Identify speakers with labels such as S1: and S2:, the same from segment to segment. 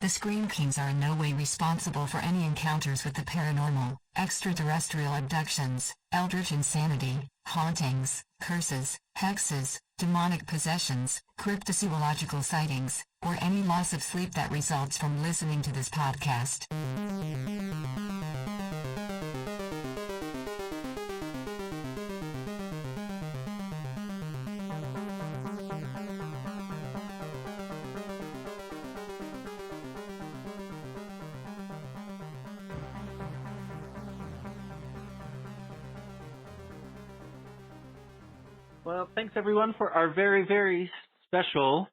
S1: The Scream Kings are in no way responsible for any encounters with the paranormal, extraterrestrial abductions, eldritch insanity, hauntings, curses, hexes, demonic possessions, cryptozoological sightings, or any loss of sleep that results from listening to this podcast.
S2: Well, thanks everyone for our very, very special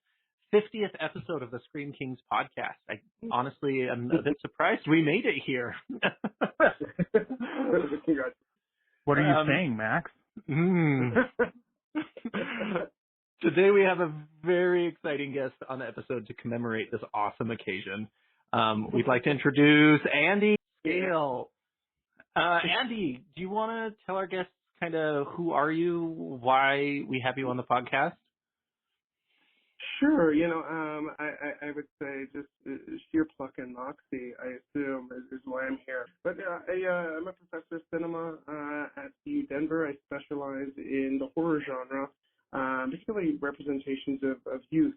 S2: 50th episode of the Scream Kings podcast. I honestly am a bit surprised we made it here.
S3: What are you saying, Max?
S2: Today we have a very exciting guest on the episode to commemorate this awesome occasion. We'd like to introduce Andy Scahill. Andy, do you want to tell our guests kind of who are you, why we have you on the podcast?
S4: Sure. I would say just sheer pluck and moxie, I assume, is why I'm here. But I'm a professor of cinema at CU Denver. I specialize in the horror genre, particularly representations of youth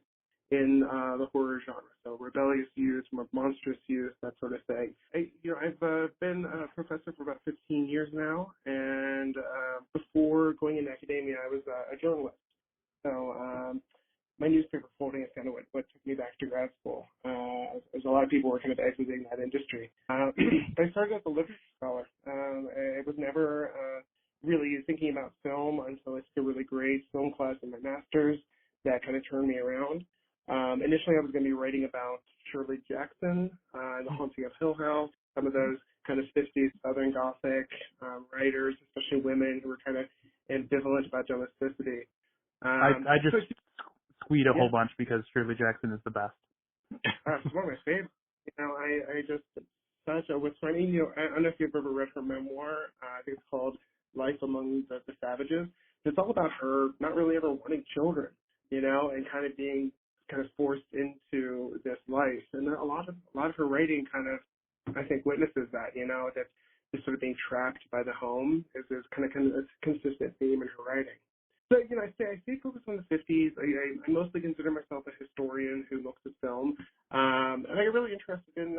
S4: in the horror genre. So rebellious youth, monstrous youth, that sort of thing. I've been a professor for about 15 years now, and before going into academia, I was a journalist. So my newspaper folding is kind of what took me back to grad school, as a lot of people were kind of exiting that industry. I started as a literature scholar. I was never really thinking about film until I took a really great film class in my master's that kind of turned me around. Initially, I was going to be writing about Shirley Jackson and The Haunting of Hill House, some of those kind of 50s Southern Gothic writers, especially women who were kind of ambivalent about domesticity.
S3: I just tweet a whole bunch because Shirley Jackson is the best.
S4: It's one of my favorites. I just what's funny, I don't know if you've ever read her memoir. I think it's called Life Among the Savages. It's all about her not really ever wanting children, and kind of being kind of forced into this life. And a lot of her writing kind of, I think, witnesses that, that just sort of being trapped by the home is kind of a consistent theme in her writing. So, I stay focused on the 50s. I mostly consider myself a historian who looks at film. And I get really interested in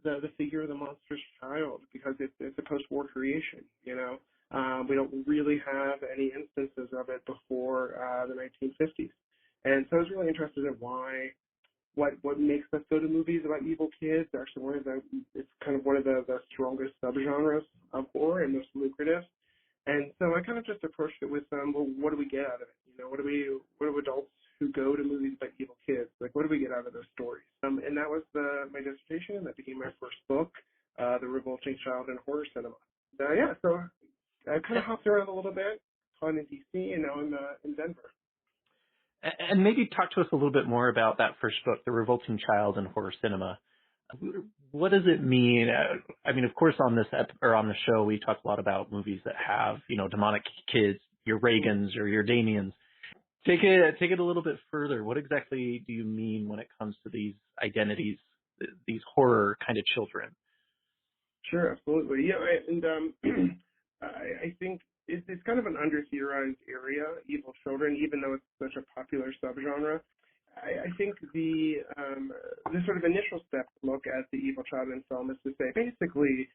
S4: the figure of the monstrous child because it's a post-war creation, We don't really have any instances of it before the 1950s. And so I was really interested in what makes us go to movies about evil kids. Actually, it's kind of one of the strongest subgenres of horror and most lucrative. And so I kind of just approached it with, what do we get out of it? What do adults who go to movies about evil kids, what do we get out of those stories? And that was my dissertation, and that became my first book, The Revolting Child in Horror Cinema. So I kind of hopped around a little bit, fun in D.C., and now I'm in Denver.
S2: And maybe talk to us a little bit more about that first book, The Revolting Child in Horror Cinema. What does it mean? I mean, of course, on the show, we talk a lot about movies that have, demonic kids, your Reagans or your Damians. Take it a little bit further. What exactly do you mean when it comes to these identities, these horror kind of children?
S4: Sure, absolutely. And I think it's kind of an under-theorized area, evil children, even though it's such a popular subgenre. I think the sort of initial step to look at the evil child in film is to say, basically,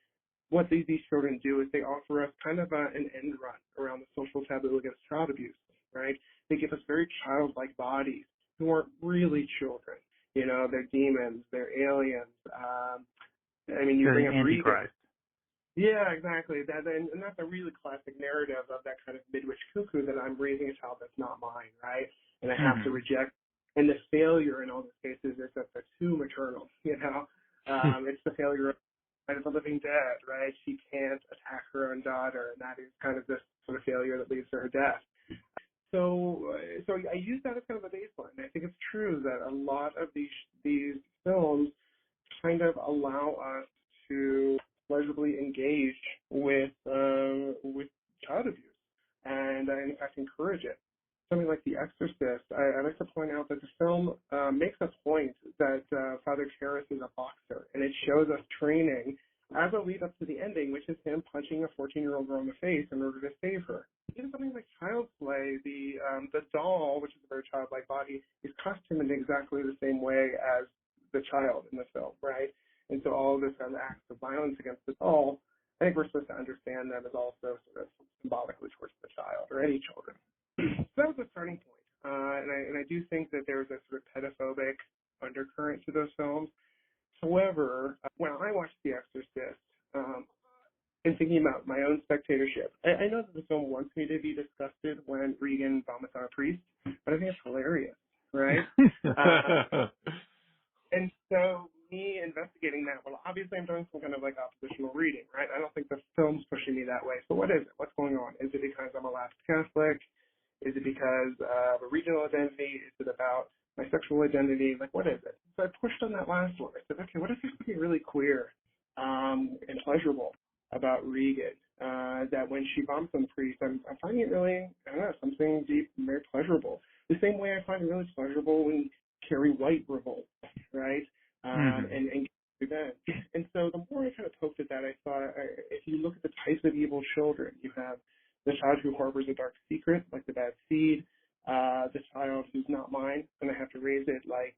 S4: what these children do is they offer us kind of an end run around the social taboo against child abuse, right? They give us very childlike bodies who aren't really children. They're demons, they're aliens. You bring up
S3: Antichrist.
S4: Yeah, exactly. And that's a really classic narrative of that kind of midwich cuckoo that I'm raising a child that's not mine, right? And I have to reject. And the failure in all these cases is that they're too maternal, It's the failure of the living dead, right? She can't attack her own daughter, and that is kind of this sort of failure that leads to her death. So I use that as kind of a baseline. I think it's true that a lot of these films kind of allow us to pleasurably engage with child abuse, and in fact encourage it. something like The Exorcist, I like to point out that the film makes a point that Father Karras is a boxer, and it shows us training as a lead up to the ending, which is him punching a 14-year-old girl in the face in order to save her. Even something like Child's Play, the doll, which is a very childlike body, is costumed in exactly the same way as the child in the film, right? And so all of this kind of acts of violence against the doll, I think we're supposed to understand them as also sort of symbolically towards the child or any children. So that was the starting point. And I do think that there's a sort of pedophobic undercurrent to those films. However, when I watched The Exorcist, and thinking about my own spectatorship, I know that the film wants me to be disgusted when Regan vomits on a priest, but I think it's hilarious, right? And so me investigating that, well, obviously I'm doing some kind of like oppositional reading, right? I don't think the film's pushing me that way. So what is it? What's going on? Is it because I'm a lapsed Catholic? Is it because of a regional identity? Is it about my sexual identity? Like, what is it? So I pushed on that last one. I said, okay, what if there's something really queer and pleasurable about Regan? That when she vomits on the priest, I'm finding it really, I don't know, something deep and very pleasurable. The same way I find it really pleasurable when Carrie White revolts, right? And that. And so the more I kind of poked at that, I thought, if you look at the types of evil children, you have the child who harbors a dark secret, like the bad seed, the child who's not mine, and I have to raise it, like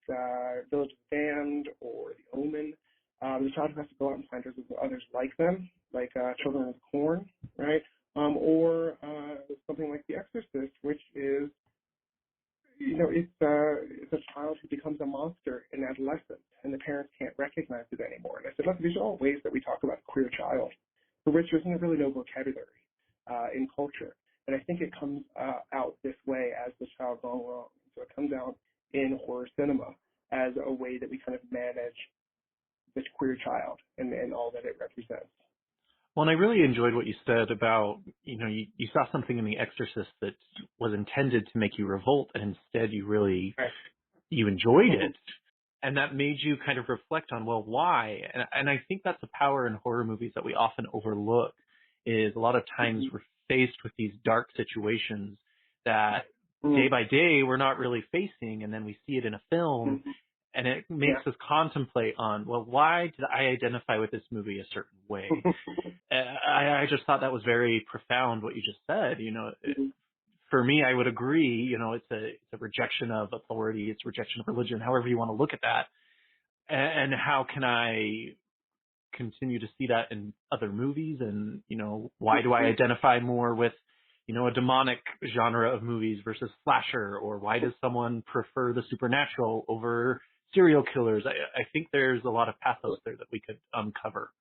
S4: Village of the Damned or The Omen. The child who has to go out and find others like them, like Children of the Corn, right? Or something like The Exorcist, which is, it's a child who becomes a monster in adolescence, and the parents can't recognize it anymore. And I said, look, these are all ways that we talk about a queer child, for which there isn't really no vocabulary in culture. And I think it comes out this way as the child gone wrong. So it comes out in horror cinema as a way that we kind of manage this queer child and all that it represents.
S2: Well, and I really enjoyed what you said about, you saw something in The Exorcist that was intended to make you revolt, and instead you enjoyed it. And that made you kind of reflect on, well, why? And I think that's a power in horror movies that we often overlook, is a lot of times we're faced with these dark situations that day by day we're not really facing, and then we see it in a film, and it makes us contemplate on, well, why did I identify with this movie a certain way? I just thought that was very profound, what you just said. For me, I would agree, it's a rejection of authority, it's a rejection of religion, however you want to look at that. And how can I continue to see that in other movies? And, why do I identify more with, a demonic genre of movies versus slasher? Or why does someone prefer the supernatural over serial killers? I think there's a lot of pathos there that we could uncover.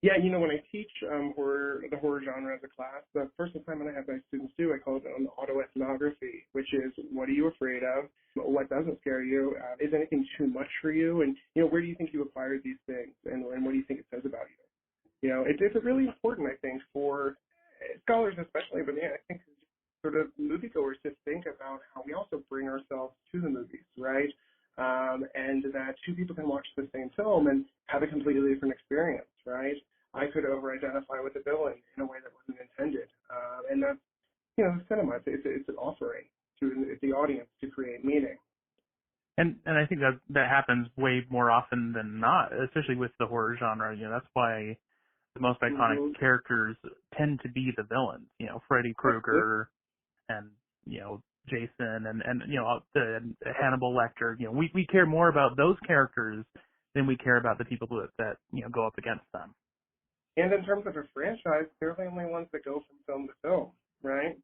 S4: Yeah, when I teach the horror genre as a class, the first assignment I have my students do, I call it an autoethnography, which is, what are you afraid of? What doesn't scare you? Is anything too much for you? And, where do you think you acquired these things? And what do you think it says about you? It's really important, I think, for scholars especially, but I think sort of moviegoers to think about how we also bring ourselves to the movies, right? And that two people can watch the same film and have a completely different experience, right? I could over-identify with the villain in a way that wasn't intended. And that's, cinema, it's an offering to the audience to create meaning.
S3: And I think that happens way more often than not, especially with the horror genre. That's why the most iconic characters tend to be the villains. Freddy Krueger and, Jason and the Hannibal Lecter. We care more about those characters than we care about the people that go up against them.
S4: And in terms of a franchise, they're the only ones that go from film to film, right?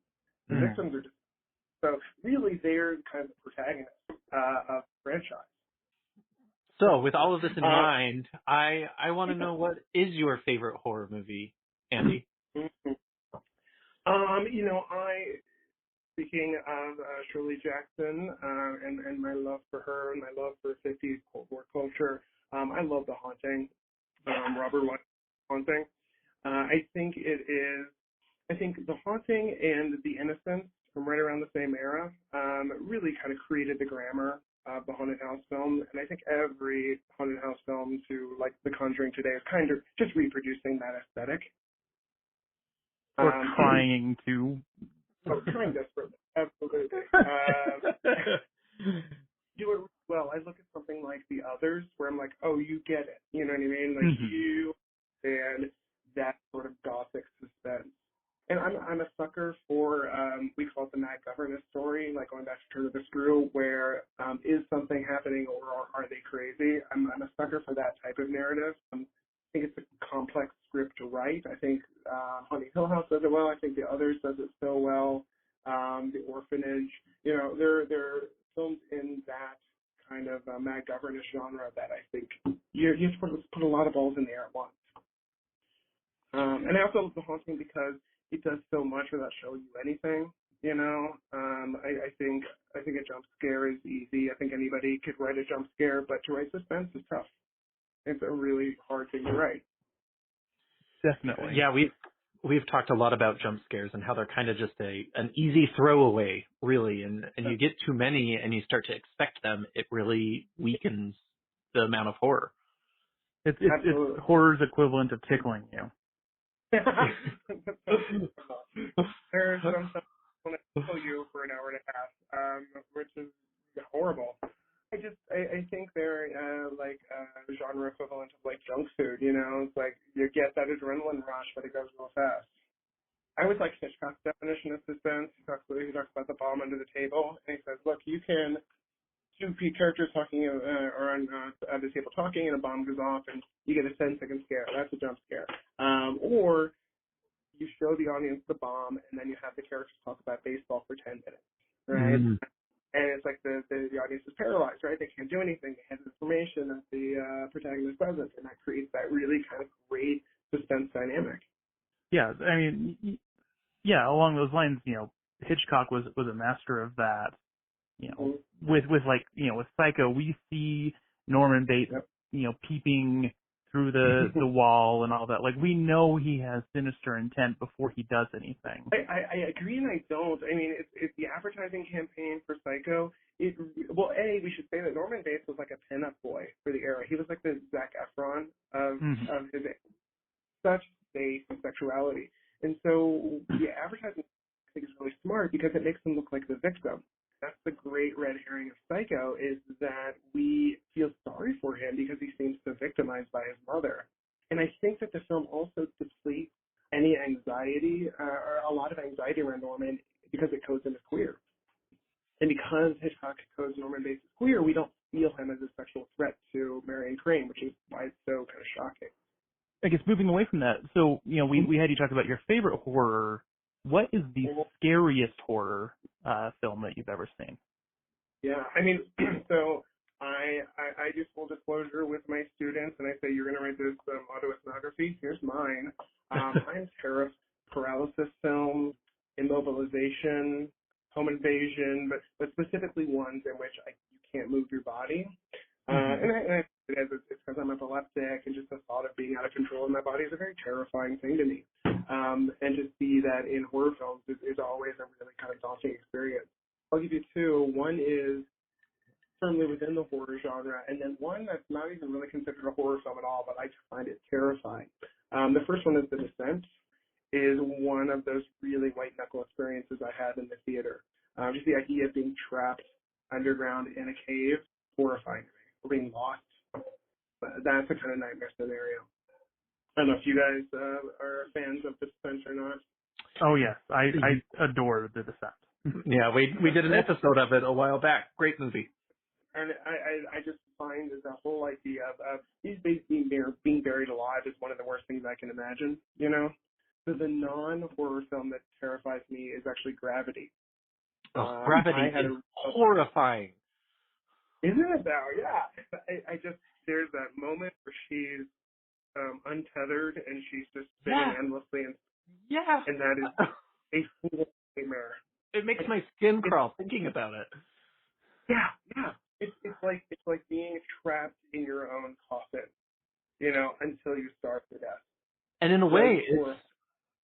S4: The victims are just, so really they're kind of the protagonists of the franchise.
S2: So with all of this in mind, I want to know, what is your favorite horror movie, Andy?
S4: Speaking of Shirley Jackson and my love for her and my love for 50s Cold War culture, I love The Haunting, Robert Wyatt's Haunting. I think The Haunting and The Innocents from right around the same era really kind of created the grammar of the haunted house film, and I think every haunted house film to like The Conjuring today is kind of just reproducing that aesthetic.
S3: Or trying to.
S4: Trying desperately. Absolutely. Do it well. I look at something like The Others, where I'm like, oh, you get it. You know what I mean? Like you and that sort of gothic suspense. And I'm a sucker for we call it the mad governess story, like going back to Turn of the Screw, where is something happening or are they crazy? I'm a sucker for that type of narrative. I think it's a complex script to write. I think Haunting Hill House does it well. I think The Others does it so well. The Orphanage, you know, there are films in that kind of mad governess genre that I think you have to put a lot of balls in the air at once. And I also love The Haunting because it does so much without showing you anything. You know, I think a jump scare is easy. I think anybody could write a jump scare, but to write suspense is tough. It's a really hard thing to write.
S3: Definitely.
S2: Yeah, we've talked a lot about jump scares and how they're kind of just an easy throwaway, really. And you get too many and you start to expect them, it really weakens the amount of horror.
S3: It's horror's equivalent of tickling you.
S4: There's some stuff I want to kill you for an hour and a half, which is horrible. I think they're like genre equivalent of like junk food. You know, it's like you get that adrenaline rush, but it goes real fast. I always like Hitchcock's definition of suspense. He talks about the bomb under the table, and he says, look, you can two characters talking or on at the table talking, and a bomb goes off, and you get a 10-second scare. That's a jump scare. Or you show the audience the bomb, and then you have the characters talk about baseball for 10 minutes, right? Mm. And it's like the audience is paralyzed, right? They can't do anything. They have information that the protagonist doesn't, and that creates that really kind of great suspense dynamic.
S3: Yeah, I mean, yeah, along those lines, you know, Hitchcock was a master of that. You know, with like, you know, with Psycho, we see Norman Bates, you know, peeping through the wall and all that. Like, we know he has sinister intent before he does anything.
S4: I agree and I don't. I mean, it's the advertising campaign for Psycho. We should say that Norman Bates was like a pinup boy for the era. He was like the Zac Efron of his age. Such space and sexuality. And so the advertising, I think, is really smart because it makes him look like the victim. That's the great red herring of Psycho, is that we feel sorry for him because he seems so victimized by his mother. And I think that the film also depletes any anxiety, or a lot of anxiety around Norman, because it codes him as queer. And because Hitchcock codes Norman Bates as queer, we don't feel him as a sexual threat to Marion Crane, which is why it's so kind of shocking.
S3: I guess moving away from that, so, you know, we had you talk about your favorite horror. What is the scariest horror film that you've ever seen?
S4: Yeah, I mean, so I do full disclosure with my students, and I say, you're going to write this autoethnography. Here's mine. I'm terrified of paralysis films, immobilization, home invasion, but specifically ones in which you can't move your body. And it's because I'm epileptic, and just the thought of being out of control in my body is a very terrifying thing to me. And to see that in horror films is always a really kind of daunting experience. I'll give you two. One is firmly within the horror genre, and then one that's not even really considered a horror film at all, but I find it terrifying. The first one is The Descent. Is one of those really white-knuckle experiences I had in the theater. Just the idea of being trapped underground in a cave, horrifying to me, or being lost. That's a kind of nightmare scenario. I don't know if you guys are fans of The Descent or not.
S3: Oh, yes. I adore The Descent.
S2: Yeah, we did an episode of it a while back. Great movie.
S4: And I just find that the whole idea of these babies being buried alive is one of the worst things I can imagine, you know? So the non-horror film that terrifies me is actually Gravity.
S2: Gravity is horrifying.
S4: Isn't it though? Yeah. I just, there's that moment where she's untethered and she's just spinning endlessly, and that is a full nightmare.
S2: It makes my skin crawl thinking about it.
S4: Yeah. It's like being trapped in your own coffin, you know, until you starve to death.
S2: And in a way,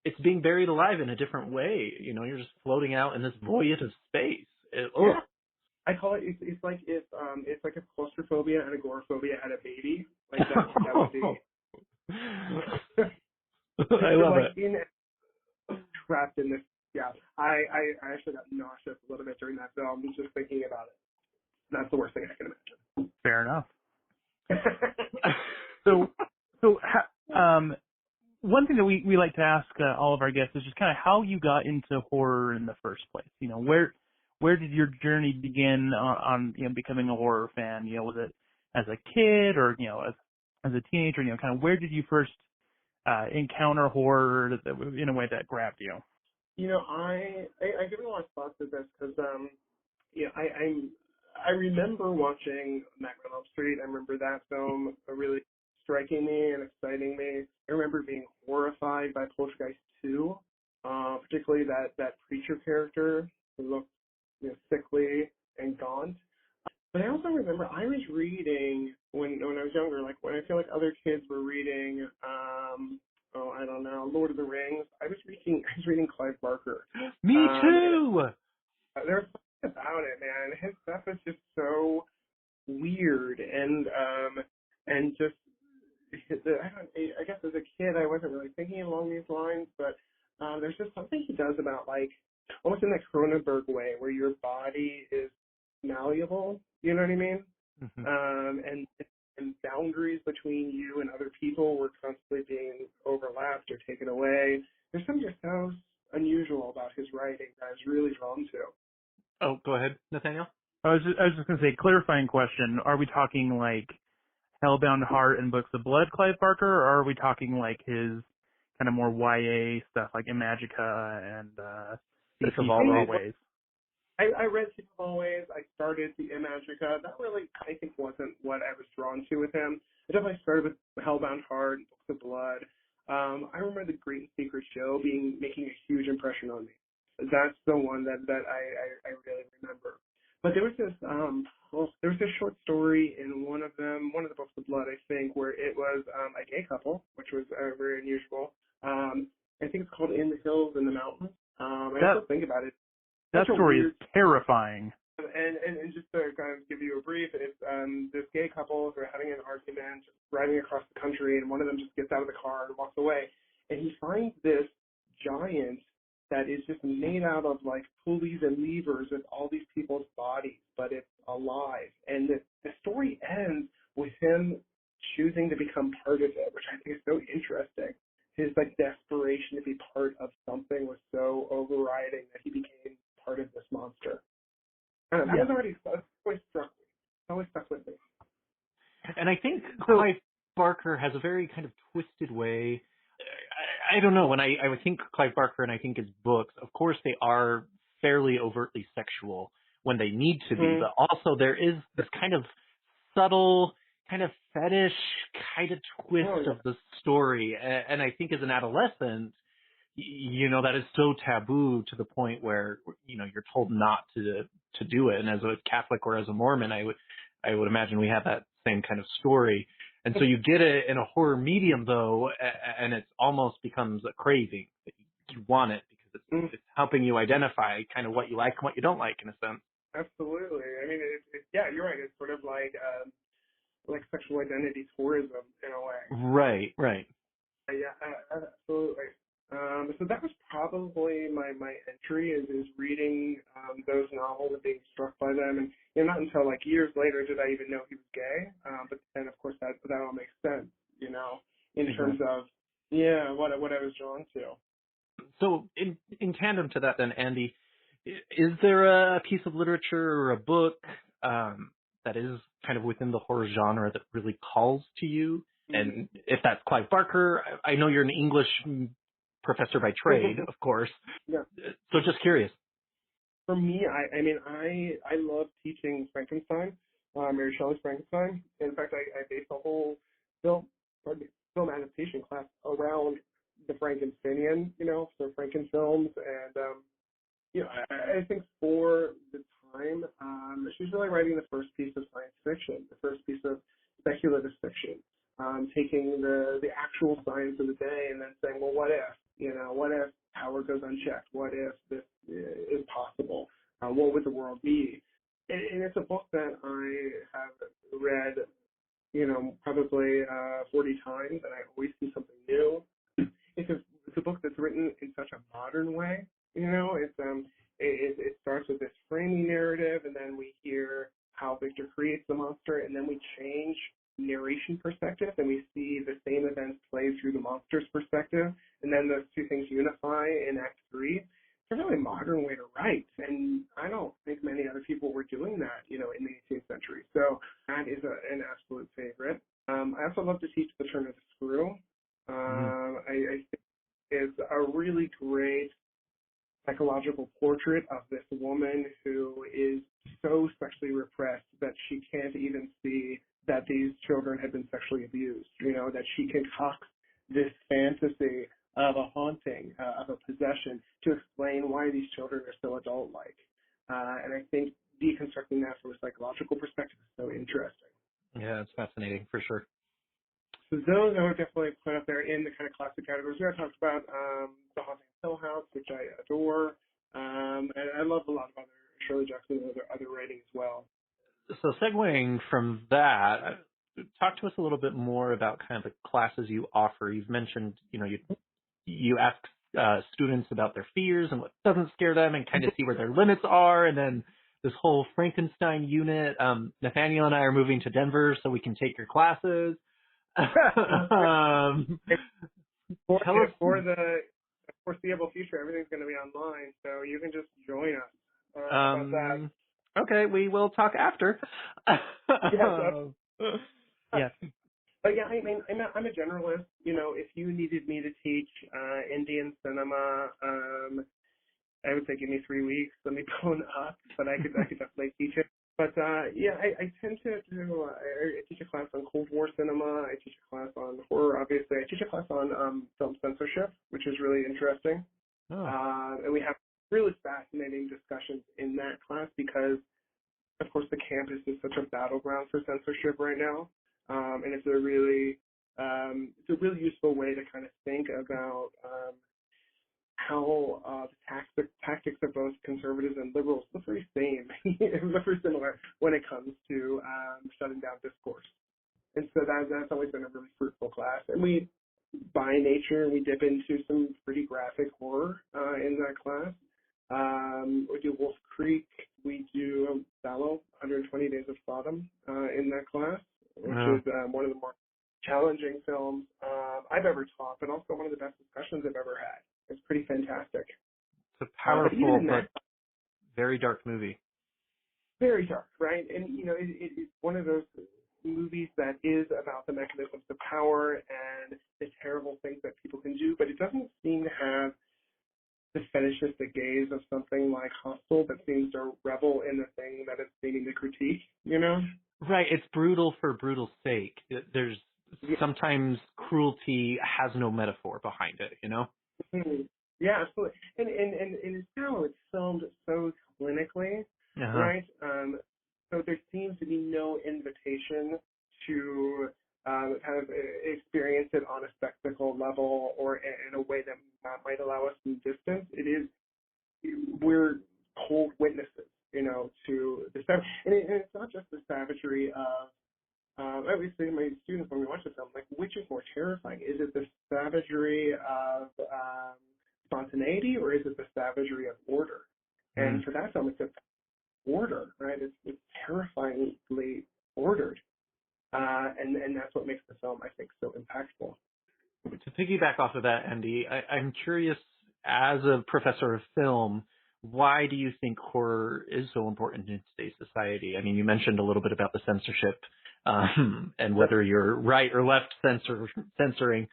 S2: it's being buried alive in a different way. You know, you're just floating out in this void of space.
S4: I call it. It's like if claustrophobia and agoraphobia had a baby. Like that would be.
S2: I love
S4: it. Trapped in this. Yeah, I I actually got nauseous a little bit during that film just thinking about it. That's the worst thing I can imagine.
S3: Fair enough. So one thing that we like to ask all of our guests is just kind of how you got into horror in the first place. You know, where did your journey begin on becoming a horror fan? You know, was it as a kid or as a teenager? You know, kind of where did you first encounter horror in a way that grabbed you?
S4: I give a lot of thought to this because I remember watching Nightmare on Elm Street. I remember that film really striking me and exciting me. I remember being horrified by Poltergeist 2, particularly that preacher character who looked sickly and gaunt. But I also remember I was reading when I was younger, like when I feel like other kids were reading, I don't know, Lord of the Rings. I was reading Clive Barker.
S2: Me too.
S4: There's something about it, man. His stuff is just so weird and just I guess as a kid I wasn't really thinking along these lines, but there's just something he does about like almost in that Cronenberg way where your body is malleable. You know what I mean?
S2: Mm-hmm.
S4: And boundaries between you and other people were constantly being overlapped or taken away. There's something just so unusual about his writing that I was really drawn to.
S2: Oh, go ahead, Nathaniel.
S3: I was just going to say, clarifying question: are we talking like Hellbound Heart and Books of Blood, Clive Barker, or are we talking like his kind of more YA stuff like Imagica and
S2: Sick of
S3: Always?
S4: I read Sick of Always. I started the Imagica. That really, I think, wasn't what I was drawn to with him. I definitely started with Hellbound Heart, Books of Blood. I remember The Great and Secret Show making a huge impression on me. That's the one that I really remember. But there was this short story in one of the Books of Blood, I think, where it was a gay couple, which was very unusual. I think it's called In the Hills and the Mountains. I still think about it.
S3: That story is terrifying.
S4: And just to kind of give you a brief, it's this gay couple who are having an argument, riding across the country, and one of them just gets out of the car and walks away. And he finds this giant that is just made out of like pulleys and levers with all these people's bodies, but it's alive. And the story ends with him choosing to become part of it, which I think is so interesting. His like desperation to be part of something was so overriding that he became part of this monster. I don't know, that was always struck me. It always stuck with me.
S2: And I think Clive Barker has a very kind of twisted way. I don't know, when I think Clive Barker and I think his books, of course they are fairly overtly sexual when they need to be, but also there is this kind of subtle, kind of fetish kind of twist of the story. And I think as an adolescent, that is so taboo to the point where, you're told not to do it. And as a Catholic or as a Mormon, I would imagine we have that same kind of story. And so you get it in a horror medium, though, and it almost becomes a craving. You want it because it's helping you identify kind of what you like and what you don't like, in a sense.
S4: Absolutely. I mean, you're right. It's sort of like sexual identity tourism in a way.
S2: Right.
S4: Yeah, absolutely. So that was probably my entry is reading those novels and being struck by them. And not until like years later did I even know he was gay. But then, of course, that all makes sense, in terms of, what I was drawn to.
S2: So in tandem to that then, Andy, is there a piece of literature or a book that is kind of within the horror genre that really calls to you? And if that's Clive Barker, I know you're an English professor by trade, of course.
S4: Yeah.
S2: So just curious. For
S4: me, I love teaching Frankenstein, Mary Shelley's Frankenstein. In fact, I based a whole film adaptation class around the Frankensteinian, so Franken films. And, I think for the time, she's really writing the first piece of science fiction, the first piece of speculative fiction. Taking the actual science of the day and then saying, well, what if? What if power goes unchecked? What if this is possible? What would the world be? And it's a book that I have read, probably 40 times, and I always see something new. It's a book that's written in such a modern way. It's it starts with this framing narrative, and then we hear how Victor creates the monster, and then we change narration perspective, and we see the same events played through the monster's perspective, and then those two things unify in Act 3. It's a really modern way to write, and I don't think many other people were doing that, in the 18th century. So that is an absolute favorite. I also love to teach The Turn of the Screw. I think it's a really great psychological portrait of this woman who is so sexually repressed that she can't even see that these children have been sexually abused, that she concocts this fantasy of a haunting, of a possession to explain why these children are so adult-like. And I think deconstructing that from a psychological perspective is so interesting.
S2: Yeah, it's fascinating for sure.
S4: So those I would definitely put up there in the kind of classic categories. I talked about The Haunting of Hill House, which I adore, and I love a lot of other Shirley Jackson and other writing as well.
S2: So segueing from that, talk to us a little bit more about kind of the classes you offer. You've mentioned, you ask students about their fears and what doesn't scare them and kind of see where their limits are, and then this whole Frankenstein unit. Nathaniel and I are moving to Denver so we can take your classes.
S4: For the foreseeable future, everything's going to be online, so you can just join us. About that.
S2: Okay, we will talk after.
S3: Yes.
S4: But yeah, I mean, I'm a generalist. If you needed me to teach Indian cinema, I would say give me 3 weeks. Let me bone up, but I could definitely teach it. But yeah, I tend to I teach a class on Cold War cinema. I teach a class on horror, obviously. I teach a class on film censorship, which is really interesting. And we have really fascinating discussions in that class because, of course, the campus is such a battleground for censorship right now, and it's a really useful way to kind of think about how the tactics of both conservatives and liberals look very look very similar when it comes to shutting down discourse. And so that's always been a really fruitful class. And we, by nature, we dip into some pretty graphic horror in that class. We do Wolf Creek. We do Sallow, 120 Days of Sodom in that class, which is one of the more challenging films I've ever taught, but also one of the best discussions I've ever had. It's pretty fantastic.
S2: It's a powerful but very dark movie.
S4: Very dark, right? And, it's one of those movies that is about the mechanisms of power and the terrible things that people can do, but it doesn't seem to have the fetishistic gaze of something like Hostel that seems to revel in the thing that it's seeming to critique,
S2: Right, it's brutal for brutal's sake. There's sometimes cruelty has no metaphor behind it,
S4: Mm-hmm. Yeah, absolutely. And in Sallow, it's filmed so clinically, right? So there seems to be no invitation to kind of experience it on a spectacle level or in a way that might allow us some distance. We're cold witnesses, to the stuff. And it's not just the savagery of, I always say to my students when we watch the film, like, which is more terrifying? Is it the savagery of spontaneity, or is it the savagery of order? And for that film, it's a order, right? It's terrifyingly ordered, and that's what makes the film, I think, so impactful.
S2: To piggyback off of that, Andy, I'm curious, as a professor of film, why do you think horror is so important in today's society? I mean, you mentioned a little bit about the censorship and whether you're right or left censoring.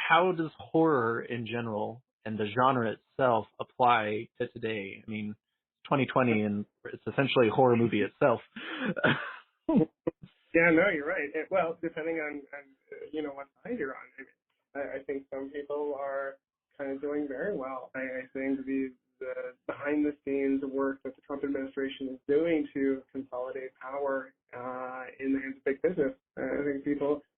S2: How does horror in general and the genre itself apply to today? I mean, 2020 and it's essentially a horror movie itself.
S4: Yeah, no, you're right. Well, depending on what side you're on. I think some people are kind of doing very well. I think the behind-the-scenes work that the Trump administration is doing to consolidate power in the hands of big business, I think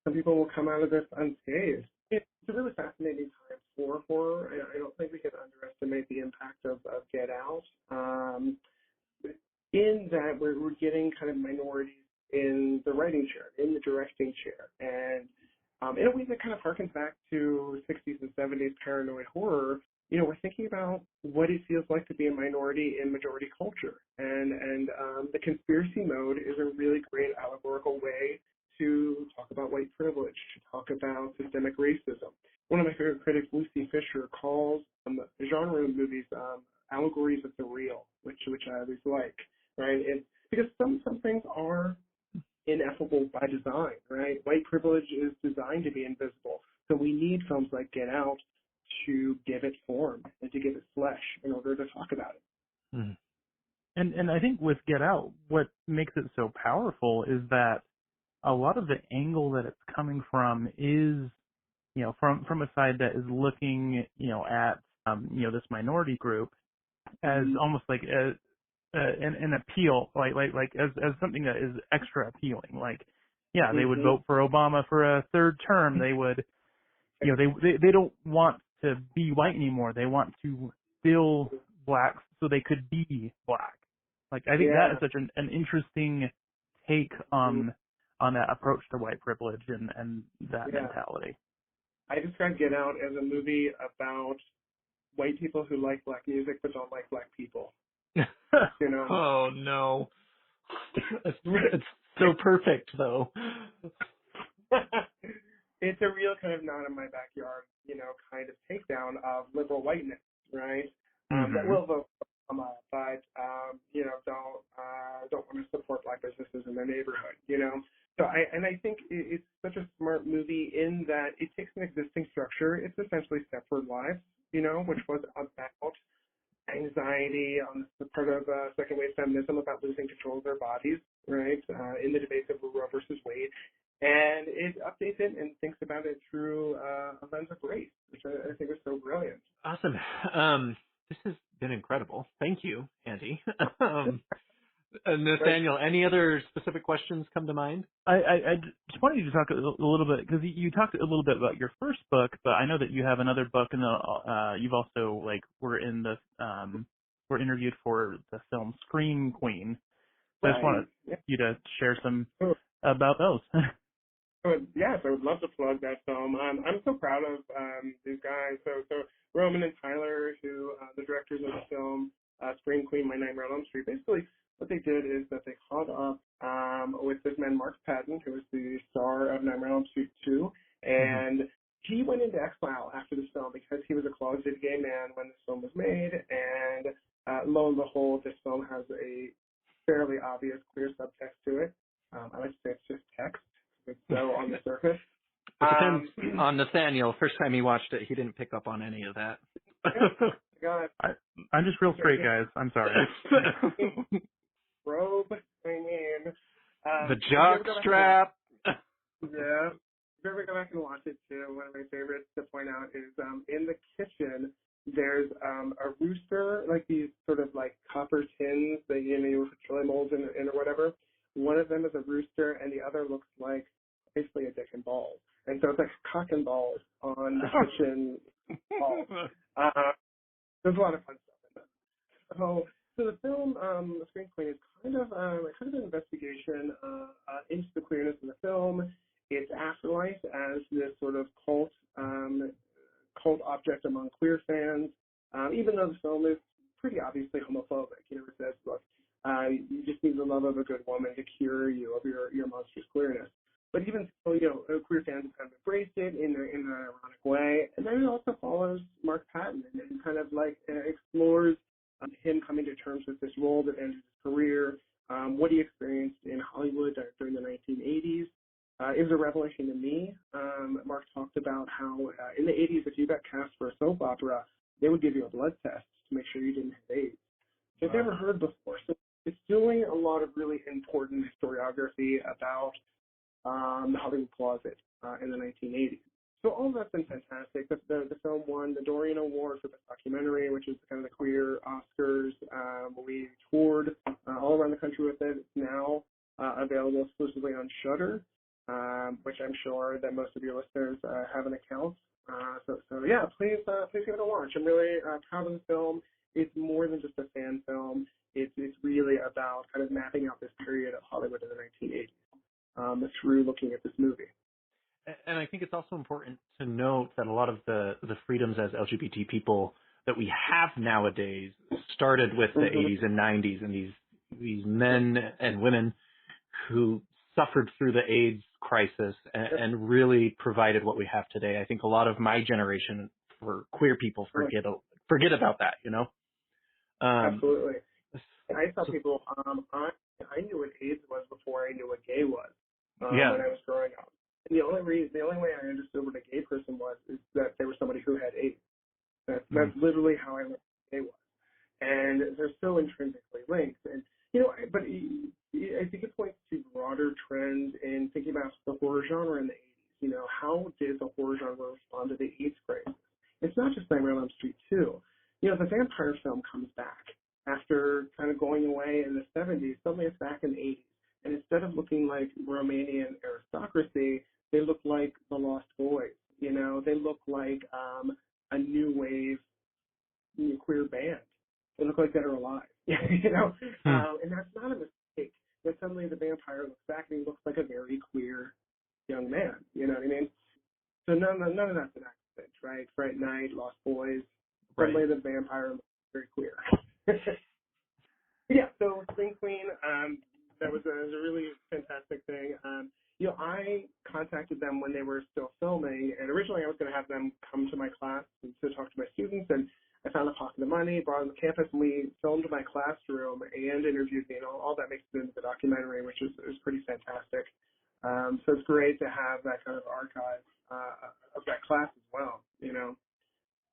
S4: some people will come out of this unscathed. It's a really fascinating time for horror. I don't think we can underestimate the impact of Get Out. In that we're getting kind of minorities in the writing chair, in the directing chair, and in a way that kind of harkens back to 60s and 70s paranoid horror, we're thinking about what it feels like to be a minority in majority culture. And the conspiracy mode is a really great allegorical way to talk about white privilege, to talk about systemic racism. One of my favorite critics, Lucy Fisher, calls the genre movies allegories of the real, which I always like, right? And because some things are ineffable by design, right? White privilege is designed to be invisible. So we need films like Get Out to give it form and to give it flesh in order to talk about it.
S3: Mm. And I think with Get Out, what makes it so powerful is that a lot of the angle that it's coming from is, from a side that is looking, at, this minority group as almost like an appeal, like as something that is extra appealing. Like, yeah, they would vote for Obama for a third term. They would, they don't want to be white anymore. They want to feel black so they could be black. Like, I think that is such an interesting take on that approach to white privilege and that mentality.
S4: I describe Get Out as a movie about white people who like black music but don't like black people.
S2: Oh no. It's so perfect though.
S4: It's a real kind of not in my backyard, kind of takedown of liberal whiteness, right? That will vote for Obama, but don't want to support black businesses in their neighborhood, So I think it's such a smart movie in that it takes an existing structure. It's essentially Stepford Wives, which was about anxiety on the part of second wave feminism about losing control of their bodies, right? In the debates of Roe versus Wade. And it updates it and thinks about it through a lens of race, which I think is so brilliant.
S2: Awesome. This has been incredible. Thank you, Andy. Nathaniel, any other specific questions come to mind?
S3: I just wanted you to talk a little bit, because you talked a little bit about your first book, but I know that you have another book, and you've also were interviewed for the film Scream Queen. So I just wanted you to share some about those.
S4: Yes, I would love to plug that film. I'm so proud of these guys. So Roman and Tyler, who the directors of the film Scream Queen, My Nightmare on Elm Street, basically what they did is that they caught up with this man Mark Patton, who was the star of Nightmare on Elm Street 2, and he went into exile after this film because he was a closeted gay man when this film was made, and lo and behold, this film has a fairly obvious queer subtext to it. I like to say it's just text. It's so on the surface.
S2: It depends on Nathaniel. First time he watched it, he didn't pick up on any of that.
S4: God.
S3: I'm just real straight, guys. I'm sorry.
S4: Robe,
S2: the jock strap.
S4: Yeah. If you ever go back and watch it too, one of my favorites to point out is in the kitchen, there's a rooster, like these sort of like copper tins that you would put chili molds in or whatever. One of them is a rooster, and the other looks like basically a dick and balls. And so it's like cock and balls on the kitchen wall. There's a lot of fun stuff in that. So the film, The Scream Queen, is kind of an investigation into the queerness of the film, its afterlife as this sort of cult object among queer fans, even though the film is pretty obviously homophobic. It says, look, you just need the love of a good woman to cure you of your monstrous queerness. But even so, queer fans have kind of embraced it in an ironic way. And then it also follows Mark Patton and kind of explores him coming to terms with this role that ended his career, what he experienced in Hollywood during the 1980s. It was a revelation to me. Mark talked about how in the 80s, if you got cast for a soap opera, they would give you a blood test to make sure you didn't have AIDS. So I've never heard before. So it's doing a lot of really important historiography about the Hollywood closet in the 1980s. So all of that's been fantastic. The film won the Dorian Award for Best Documentary, which is kind of the queer Oscars. We toured all around the country with it. It's now available exclusively on Shudder, which I'm sure that most of your listeners have an account. So yeah, please give it a watch. I'm really proud of the film. It's more than just a fan film. It's really about kind of mapping out this period of Hollywood in the 1980s through looking at this movie.
S2: And I think it's also important to note that a lot of the freedoms as LGBT people that we have nowadays started with the 80s and 90s and these men and women who suffered through the AIDS crisis and really provided what we have today. I think a lot of my generation, for queer people, forget about that, you know?
S4: Absolutely. I tell people, I knew what AIDS was before I knew what gay was when I was growing up. And the only way I understood what a gay person was is that they were somebody who had AIDS. That's literally how I learned what gay was. And they're so intrinsically linked. And, you know, but I think it points to broader trends in thinking about the horror genre in the 80s. You know, how did the horror genre respond to the AIDS crisis? It's not just Nightmare on Elm Street 2. You know, the vampire film comes back after kind of going away in the 70s. Suddenly it's back in the 80s. And instead of looking like Romanian aristocracy, they look like the Lost Boys. You know, they look like a new wave queer band. They look like Dead or Alive. You know, and that's not a mistake. That suddenly the vampire looks back and he looks like a very queer young man. You know what I mean? So none of that's an accident, right? Fright Night, Lost Boys. Suddenly the vampire looks very queer. Yeah, so Scream Queen, that was a really fantastic thing. You know, I contacted them when they were still filming, and originally I was going to have them come to my class to talk to my students, and I found a pocket of money, brought them to campus, and we filmed my classroom and interviewed me, and all that makes it into the documentary, which is pretty fantastic. So it's great to have that kind of archive of that class as well, you know.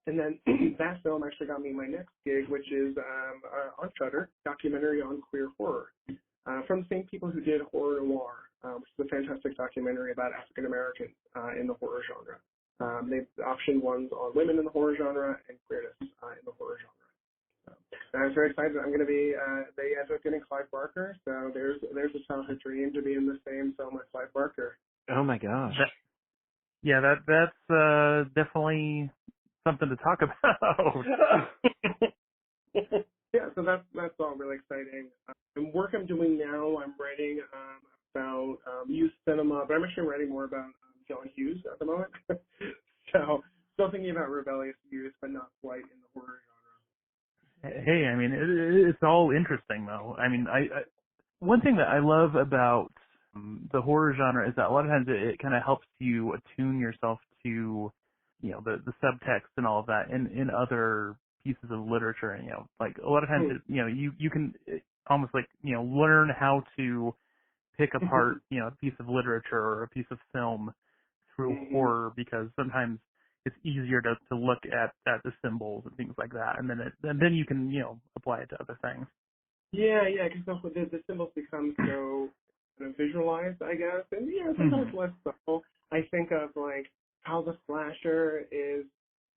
S4: And then that film actually got me my next gig, which is on Shudder, documentary on queer horror, from the same people who did Horror Noir, which is a fantastic documentary about African Americans in the horror genre. They've optioned ones on women in the horror genre and queerness in the horror genre. So, and I'm very excited. I'm going to be. They ended up getting Clive Barker, so there's a childhood dream to be in the same film with Clive Barker.
S2: Oh my gosh.
S3: That's definitely something to talk about.
S4: Yeah, so that's all really exciting. And work I'm doing now, I'm writing about youth cinema, but I'm actually writing more about John Hughes at the moment. So still thinking about rebellious youth, but not quite in the horror genre.
S3: Hey, I mean, it's all interesting though. I mean, I one thing that I love about the horror genre is that a lot of times it kind of helps you attune yourself to, you know, the subtext and all of that in other pieces of literature. And, you know, like a lot of times, you know, you can almost like, you know, learn how to pick apart, you know, a piece of literature or a piece of film through horror, because sometimes it's easier to look at the symbols and things like that, and then you can, you know, apply it to other things.
S4: Yeah, because the symbols become so kind of visualized, I guess, and sometimes less so. I think of like how the slasher is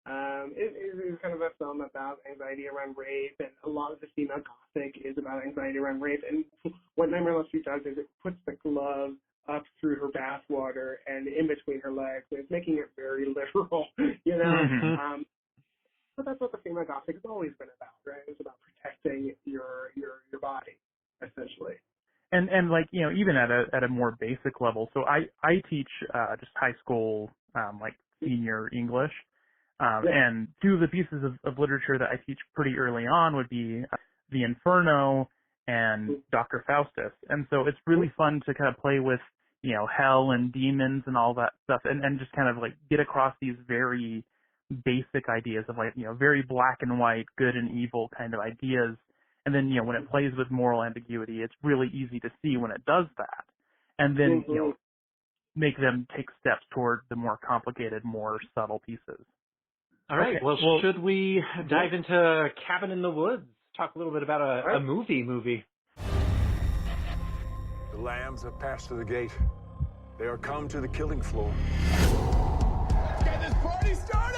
S4: kind of a film about anxiety around rape, and a lot of the female gothic is about anxiety around rape. And what Nightmare on Elm Street does is it puts the glove up through her bathwater and in between her legs, and it's making it very literal, you know. But that's what the female gothic has always been about, right? It's about protecting your body, essentially.
S3: And like, you know, even at a more basic level. So I teach just high school like senior English. And two of the pieces of literature that I teach pretty early on would be The Inferno and Dr. Faustus. And so it's really fun to kind of play with, you know, hell and demons and all that stuff, and just kind of like get across these very basic ideas of, like, you know, very black and white, good and evil kind of ideas. And then, you know, when it plays with moral ambiguity, it's really easy to see when it does that. And then, you know, make them take steps toward the more complicated, more subtle pieces.
S2: All right. Okay. Well, should we dive into Cabin in the Woods? Talk a little bit about a movie.
S5: The lambs have passed through the gate. They are come to the killing floor. Get this party started!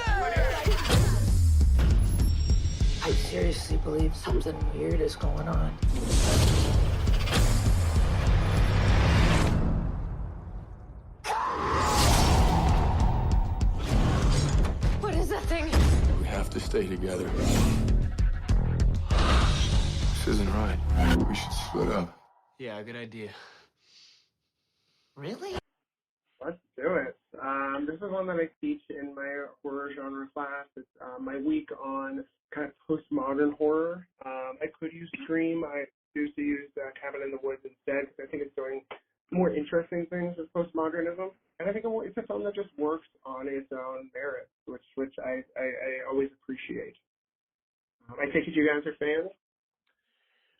S6: I seriously believe something weird is going on.
S7: What is that thing?
S5: We have to stay together. This isn't right. We should split up.
S8: Yeah, good idea.
S7: Really?
S4: Let's do it. This is one that I teach in my horror genre class. It's my week on kind Scream, I choose to use Cabin in the Woods instead because I think it's doing more interesting things with postmodernism. And I think it's a film that just works on its own merits, which I always appreciate. I take it you guys are fans?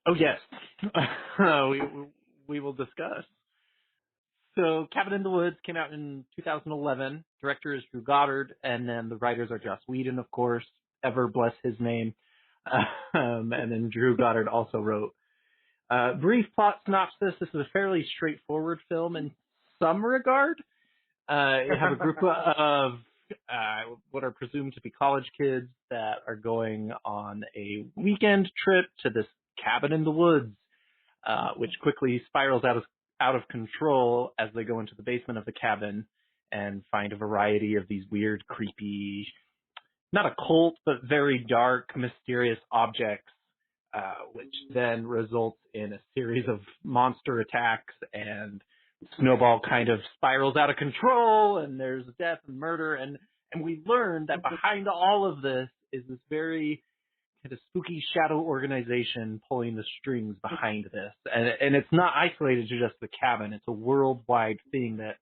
S2: Oh, yes. we will discuss. So Cabin in the Woods came out in 2011. Director is Drew Goddard, and then the writers are Joss Whedon, of course. Ever bless his name. And then Drew Goddard also wrote. Brief plot synopsis. This is a fairly straightforward film in some regard. You have a group of what are presumed to be college kids that are going on a weekend trip to this cabin in the woods, which quickly spirals out of control as they go into the basement of the cabin and find a variety of these weird, creepy, not occult, but very dark, mysterious objects, which then results in a series of monster attacks, and snowball kind of spirals out of control, and there's death and murder, and we learn that behind all of this is this very kind of spooky shadow organization pulling the strings behind this. And it's not isolated to just the cabin. It's a worldwide thing that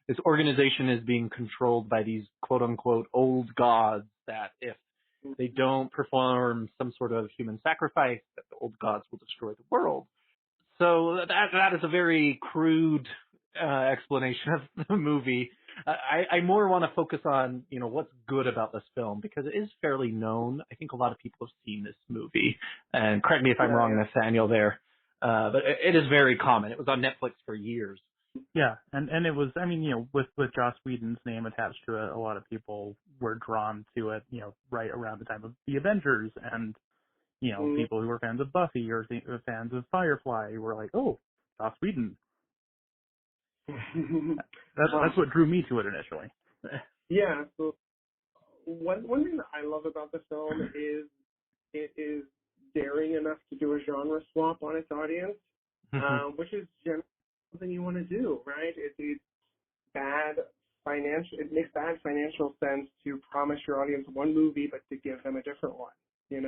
S2: this organization is being controlled by these quote-unquote old gods that if they don't perform some sort of human sacrifice, that the old gods will destroy the world. So that is a very crude explanation of the movie. I more want to focus on, what's good about this film, because it is fairly known. I think a lot of people have seen this movie. And correct me if I'm wrong, Nathaniel, there. But it is very common. It was on Netflix for years.
S3: Yeah, and it was, with Joss Whedon's name attached to it, a lot of people were drawn to it, right around the time of the Avengers, and, people who were fans of Buffy or fans of Firefly were like, oh, Joss Whedon. That's what drew me to it initially.
S4: Yeah, so one thing that I love about the film is it is daring enough to do a genre swap on its audience, which is generally something you want to do, right? It's it makes bad financial sense to promise your audience one movie but to give them a different one, And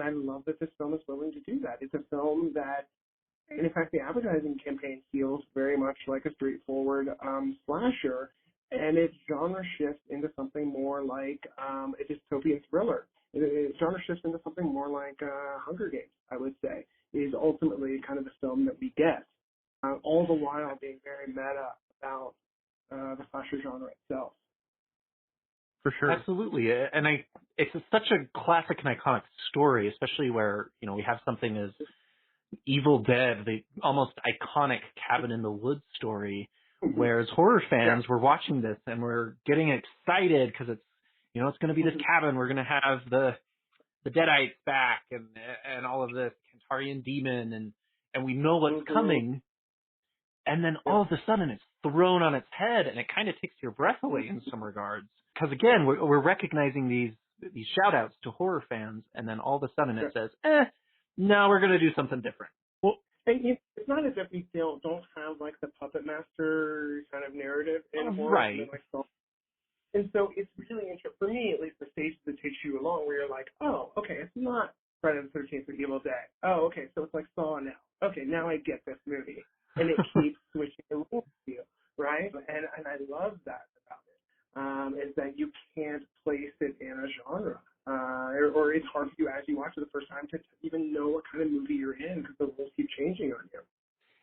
S4: I love that this film is willing to do that. It's a film that, and in fact, the advertising campaign feels very much like a straightforward slasher, and its genre shifts into something more like a dystopian thriller. Its genre shifts into something more like Hunger Games, I would say, is ultimately kind of the film that we get, all the while being very meta about the slasher genre itself.
S3: For sure.
S2: Absolutely. And it's such a classic and iconic story, especially where, we have something as Evil Dead, the almost iconic cabin in the woods story, whereas horror fans were watching this and we're getting excited because it's, it's going to be this cabin. We're going to have the Deadites back and all of this Kantarian demon and we know what's coming. And then all of a sudden it's thrown on its head and it kind of takes your breath away in some regards. Because again, we're recognizing these shout outs to horror fans, and then all of a sudden it says, no, we're going to do something different.
S4: Well, it's not as if we don't have like the puppet master kind of narrative in horror.
S2: Right.
S4: And so it's really interesting, for me at least, the stages that takes you along where you're like, oh, okay, it's not Friday the 13th or Evil Dead. Oh, okay, so it's like Saw now. Okay, now I get this movie. And it keeps switching the rules to you, right? And I love that about it, is that you can't place it in a genre. Or it's hard for you as you watch it the first time to even know what kind of movie you're in because the rules keep changing on you.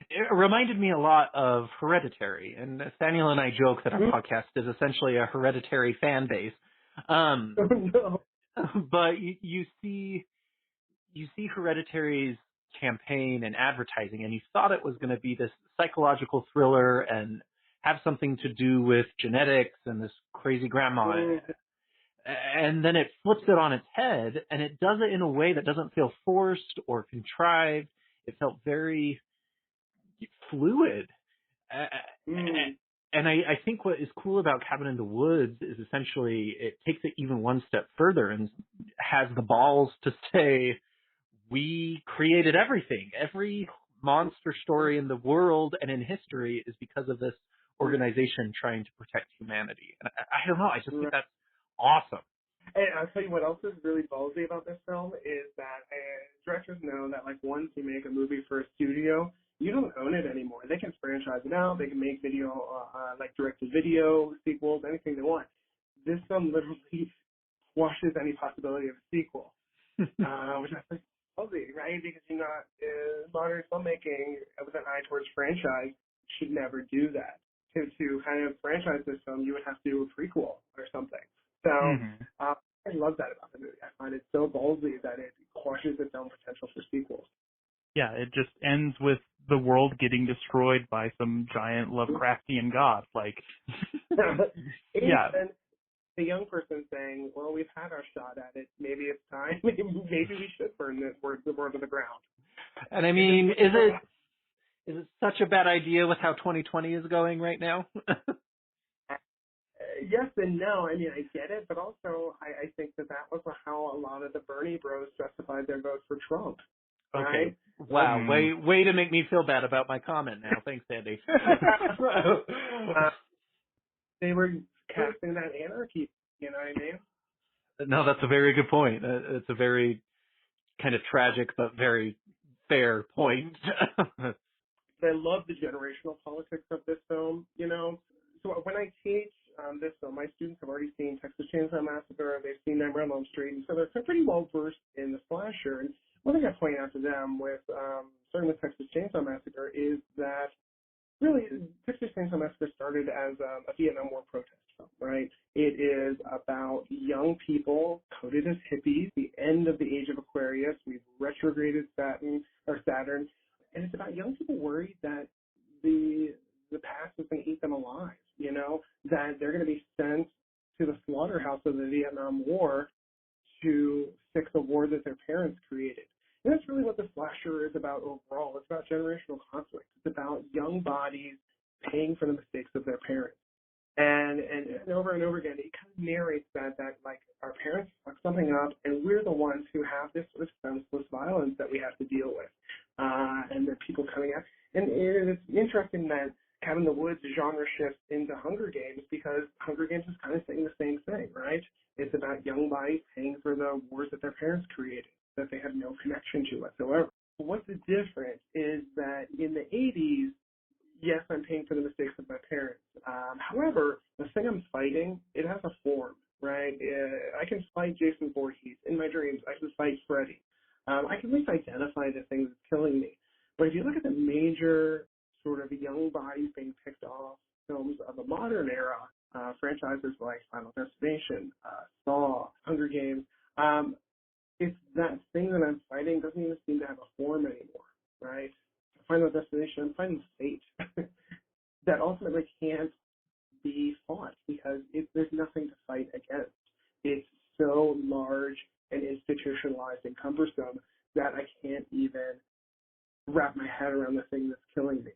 S2: It reminded me a lot of Hereditary, and Nathaniel and I joke that our podcast is essentially a Hereditary fan base. But you see Hereditary's campaign and advertising, and you thought it was going to be this psychological thriller and have something to do with genetics and this crazy grandma. And then it flips it on its head, and it does it in a way that doesn't feel forced or contrived. It felt very fluid. And I think what is cool about Cabin in the Woods is essentially it takes it even one step further and has the balls to say, we created everything. Every monster story in the world and in history is because of this organization trying to protect humanity. And I don't know, I just think that's awesome.
S4: And I'll tell you what else is really ballsy about this film is that directors know that like once you make a movie for a studio, you don't own it anymore. They can franchise it out. They can make video, like direct-to-video sequels, anything they want. This film literally squashes any possibility of a sequel, which I think is ballsy, right? Because modern filmmaking with an eye towards franchise should never do that. To kind of franchise this film, you would have to do a prequel or something. So I love that about the movie. I find it so ballsy that it quashes its own potential for sequels.
S3: Yeah, it just ends with the world getting destroyed by some giant Lovecraftian god. Like, yeah.
S4: And the young person saying, well, we've had our shot at it. Maybe it's time. Maybe we should burn the world to the ground.
S2: And I mean, is it such a bad idea with how 2020 is going right now?
S4: Yes and no. I mean, I get it, but also I think that was how a lot of the Bernie bros justified their vote for Trump.
S2: Okay.
S4: Right?
S2: Wow. Way to make me feel bad about my comment now. Thanks, Andy.
S4: They were casting that anarchy. You know what I mean?
S2: No, that's a very good point. It's a very kind of tragic but very fair point.
S4: I love the generational politics of this film, you know. So when I teach this film, my students have already seen Texas Chainsaw Massacre, they've seen Nightmare on Elm Street, and so they're pretty well versed in the slasher. And one thing I point out to them with starting with Texas Chainsaw Massacre is that really Texas Chainsaw Massacre started as a Vietnam War protest film, right? It is about young people coded as hippies, the end of the age of Aquarius. We've retrograded Saturn, and it's about young people worried that the past is going to eat them alive, you know, that they're going to be sent to the slaughterhouse of the Vietnam War to fix a war that their parents created. And that's really what the slasher is about overall. It's about generational conflict. It's about young bodies paying for the mistakes of their parents. And over and over again, it kind of narrates that like our parents fucked something up, and we're the ones who have this sort of senseless violence that we have to deal with, and the people coming out. And it's interesting that Cabin in the Woods genre shifts into Hunger Games because Hunger Games is kind of saying the same thing, right? It's about young bodies paying for the wars that their parents created, that they have no connection to whatsoever. What's the difference is that in the 80s, yes, I'm paying for the mistakes of my parents. However, the thing I'm fighting, it has a form, right? I can fight Jason Voorhees in my dreams. I can fight Freddy. I can at least identify the things that's killing me. But if you look at the major sort of young bodies being picked off films of the modern era, franchises like Final Destination, Saw, Hunger Games, it's that thing that I'm fighting doesn't even seem to have a form anymore, right? Final Destination, I'm fighting fate that ultimately can't be fought because there's nothing to fight against. It's so large and institutionalized and cumbersome that I can't even wrap my head around the thing that's killing me.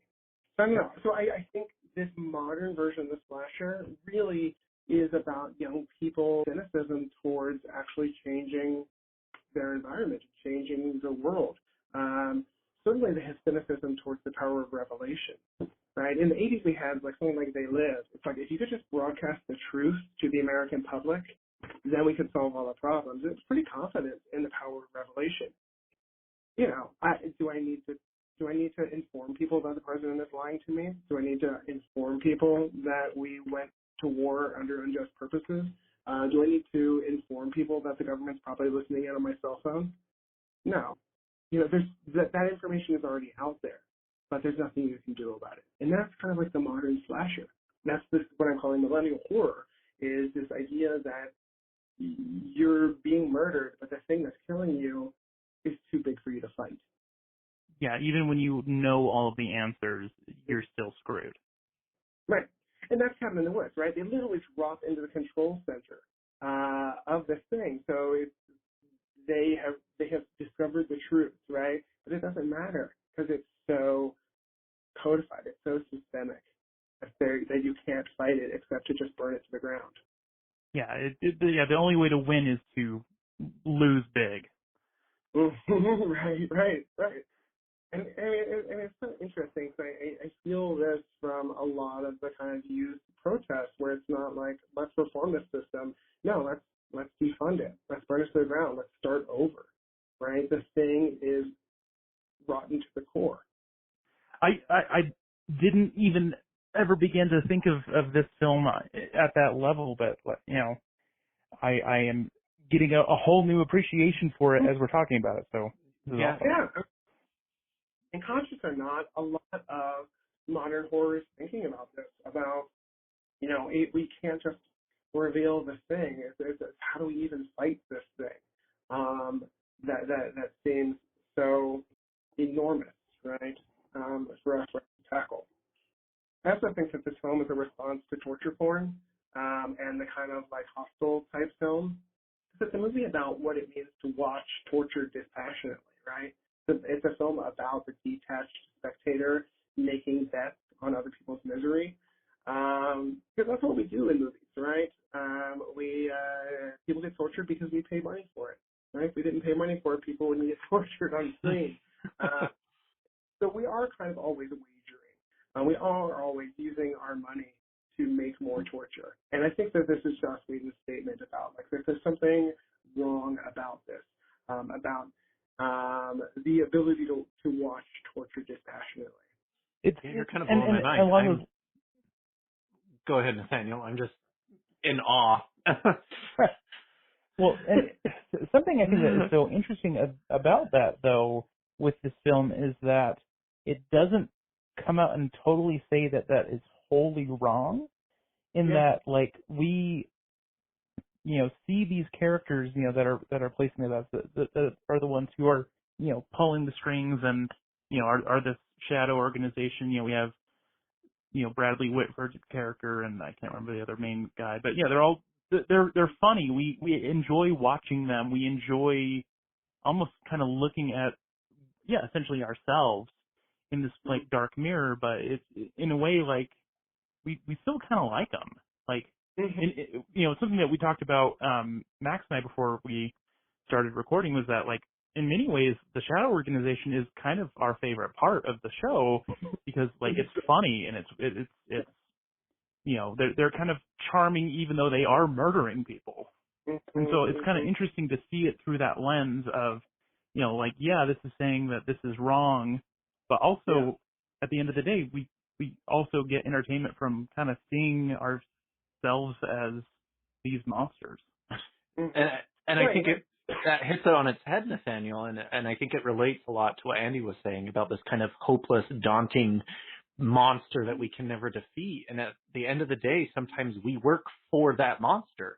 S4: So I don't know. So I think this modern version of the slasher really is about young people's cynicism towards actually changing their environment, changing the world. Certainly they have cynicism towards the power of revelation, right? In the 80s we had like something like They Live. It's like if you could just broadcast the truth to the American public, then we could solve all the problems. It's pretty confident in the power of revelation. You know, do I need to inform people that the president is lying to me? Do I need to inform people that we went to war under unjust purposes? Do I need to inform people that the government's probably listening in on my cell phone? No. You know, that information is already out there, but there's nothing you can do about it. And that's kind of like the modern slasher. That's what I'm calling millennial horror, is this idea that you're being murdered, but the thing that's killing you is too big for you to fight.
S3: Yeah, even when you know all of the answers, you're still screwed.
S4: Right. And that's Cabin in the Woods, right? They literally drop into the control center of this thing. So they have discovered the truth, right? But it doesn't matter because it's so codified, it's so systemic that you can't fight it except to just burn it to the ground.
S3: Yeah, the only way to win is to lose big.
S4: Right. And it's so interesting. So I feel this from a lot of the kind of youth protests where it's not like, let's reform this system. No, let's defund
S3: didn't even ever begin to think of this film at that level, but I am getting a whole new appreciation for it as we're talking about it. So this is awesome.
S4: Yeah. And conscious or not, a lot of modern horror is thinking about this, about, we can't just reveal this thing. It's how do we even fight this thing that seems so enormous, right, for us to tackle. I also think that this film is a response to torture porn and the kind of like hostile type film. It's a movie about what it means to watch torture dispassionately, right? It's a film about the detached spectator making bets on other people's misery. Because that's what we do in movies, right? People get tortured because we pay money for it, right? If we didn't pay money for it, people wouldn't get tortured on screen. So we are kind of always wagering. We are always using our money to make more torture. And I think that this is Joss Whedon's statement about, like, there's something wrong about this, about the ability to watch torture dispassionately.
S2: You're kind of blowing my mind. Go ahead, Nathaniel. I'm just in awe.
S3: Well, and something I think that is so interesting about that, though, with this film is that it doesn't come out and totally say that is wholly wrong, in that, like, we, see these characters, that are placed in the that are the ones who are, pulling the strings and, are this shadow organization. We have, Bradley Whitford's character, and I can't remember the other main guy, but yeah, they're funny. We enjoy watching them. We enjoy almost kind of looking at, essentially ourselves in this like dark mirror, but it's in a way like we still kind of like them. Like, something that we talked about, Max and I, before we started recording, was that, like, in many ways, the Shadow Organization is kind of our favorite part of the show because, like, it's funny and it's they're kind of charming even though they are murdering people. And so it's kind of interesting to see it through that lens of, this is saying that this is wrong, but also at the end of the day, we also get entertainment from kind of seeing ourselves as these monsters.
S2: And I think that hits it on its head, Nathaniel, and I think it relates a lot to what Andy was saying about this kind of hopeless, daunting monster that we can never defeat. And at the end of the day, sometimes we work for that monster.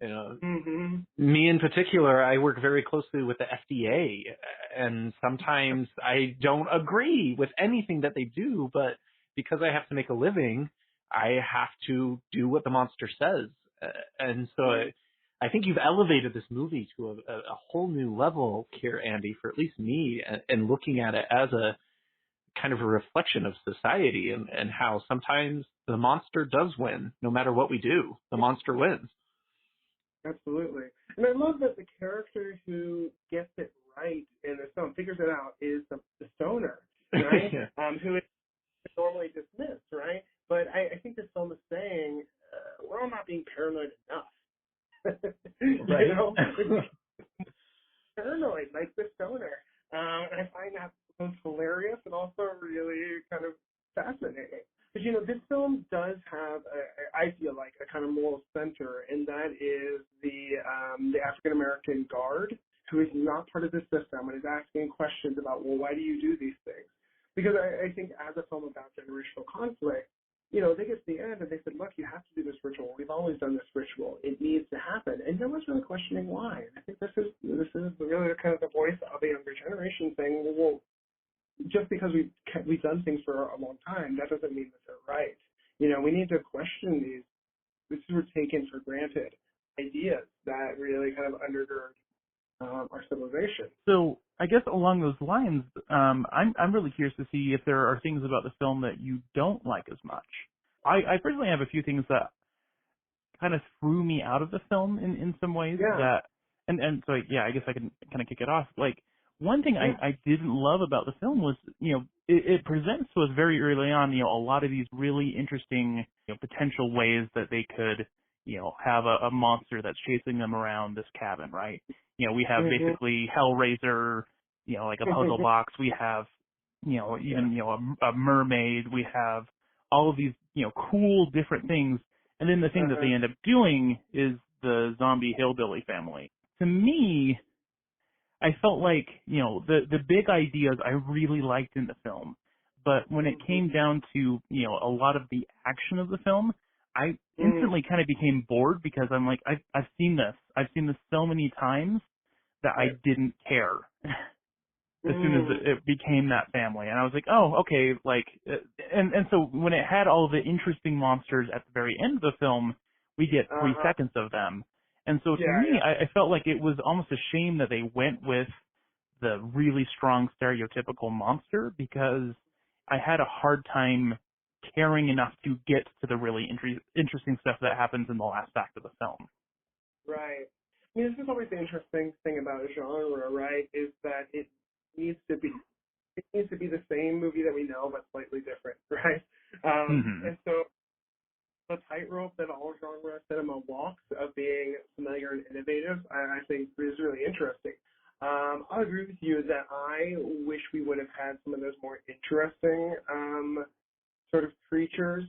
S2: Me in particular, I work very closely with the FDA, and sometimes I don't agree with anything that they do, but because I have to make a living, I have to do what the monster says. And so I think you've elevated this movie to a whole new level here, Andy, for at least me, and looking at it as a kind of a reflection of society and how sometimes the monster does win. No matter what we do, the monster wins.
S4: Absolutely. And I love that the character who gets it right in the film, figures it out, is the stoner, right? Who is normally dismissed, right? But I think this film is saying we're all not being paranoid enough.
S2: Right.
S4: Paranoid, like the stoner. And I find that both hilarious and also really kind of fascinating. Because, this film does have, I feel like, a kind of moral center, and that is the African-American guard who is not part of the system and is asking questions about, well, why do you do these things? Because I think as a film about generational conflict, they get to the end and they said, look, you have to do this ritual. We've always done this ritual. It needs to happen. And no one's really questioning why. And I think this is really kind of the voice of the younger generation saying, well, just because we've done things for a long time, that doesn't mean that they're right. We need to question these were taken for granted ideas that really kind of undergird our civilization.
S3: So I guess along those lines, I'm really curious to see if there are things about the film that you don't like as much. I personally have a few things that kind of threw me out of the film in some ways.
S4: Yeah.
S3: And so I guess I can kind of kick it off. Like, one thing I didn't love about the film was, it presents to us very early on, a lot of these really interesting, potential ways that they could, have a monster that's chasing them around this cabin, right? We have basically Hellraiser, like a puzzle box. We have, even, a mermaid. We have all of these, cool different things. And then the thing that they end up doing is the zombie hillbilly family. To me, I felt like, the big ideas I really liked in the film. But when it came down to, a lot of the action of the film, I instantly kind of became bored because I'm like, I've seen this. I've seen this so many times that I didn't care as soon as it became that family. And I was like, oh, okay, and so when it had all of the interesting monsters at the very end of the film, we get 3 seconds of them. And so to me, I felt like it was almost a shame that they went with the really strong stereotypical monster because I had a hard time caring enough to get to the really interesting stuff that happens in the last act of the film.
S4: Right. I mean, this is always the interesting thing about genre, right? Is that it needs to be the same movie that we know, but slightly different, right? And so the tightrope that all genre cinema walks of being familiar and innovative, I think is really interesting. I agree with you that I wish we would have had some of those more interesting sort of creatures.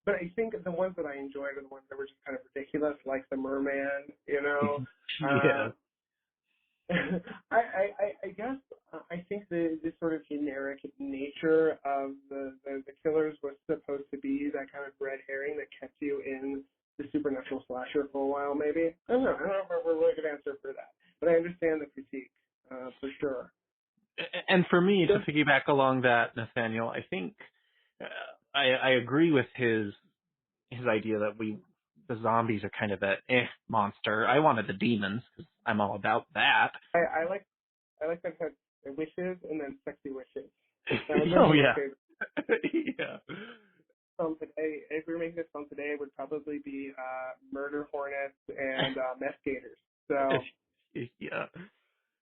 S4: But I think the ones that I enjoyed are the ones that were just kind of ridiculous, like the merman,
S2: Yeah.
S4: I guess I think the sort of generic nature of the killers was supposed to be that kind of red herring that kept you in the supernatural slasher for a while, maybe. I don't know if I have a really good answer for that, but I understand the critique for sure.
S2: And for me, to piggyback along that, Nathaniel, I think I agree with his idea that the zombies are kind of that monster. I wanted the demons because I'm all about that.
S4: I like them had wishes and then sexy wishes.
S3: Oh yeah.
S2: Yeah.
S4: Film today, if we were making this film today, it would probably be murder hornets and meth gators. So
S2: yeah.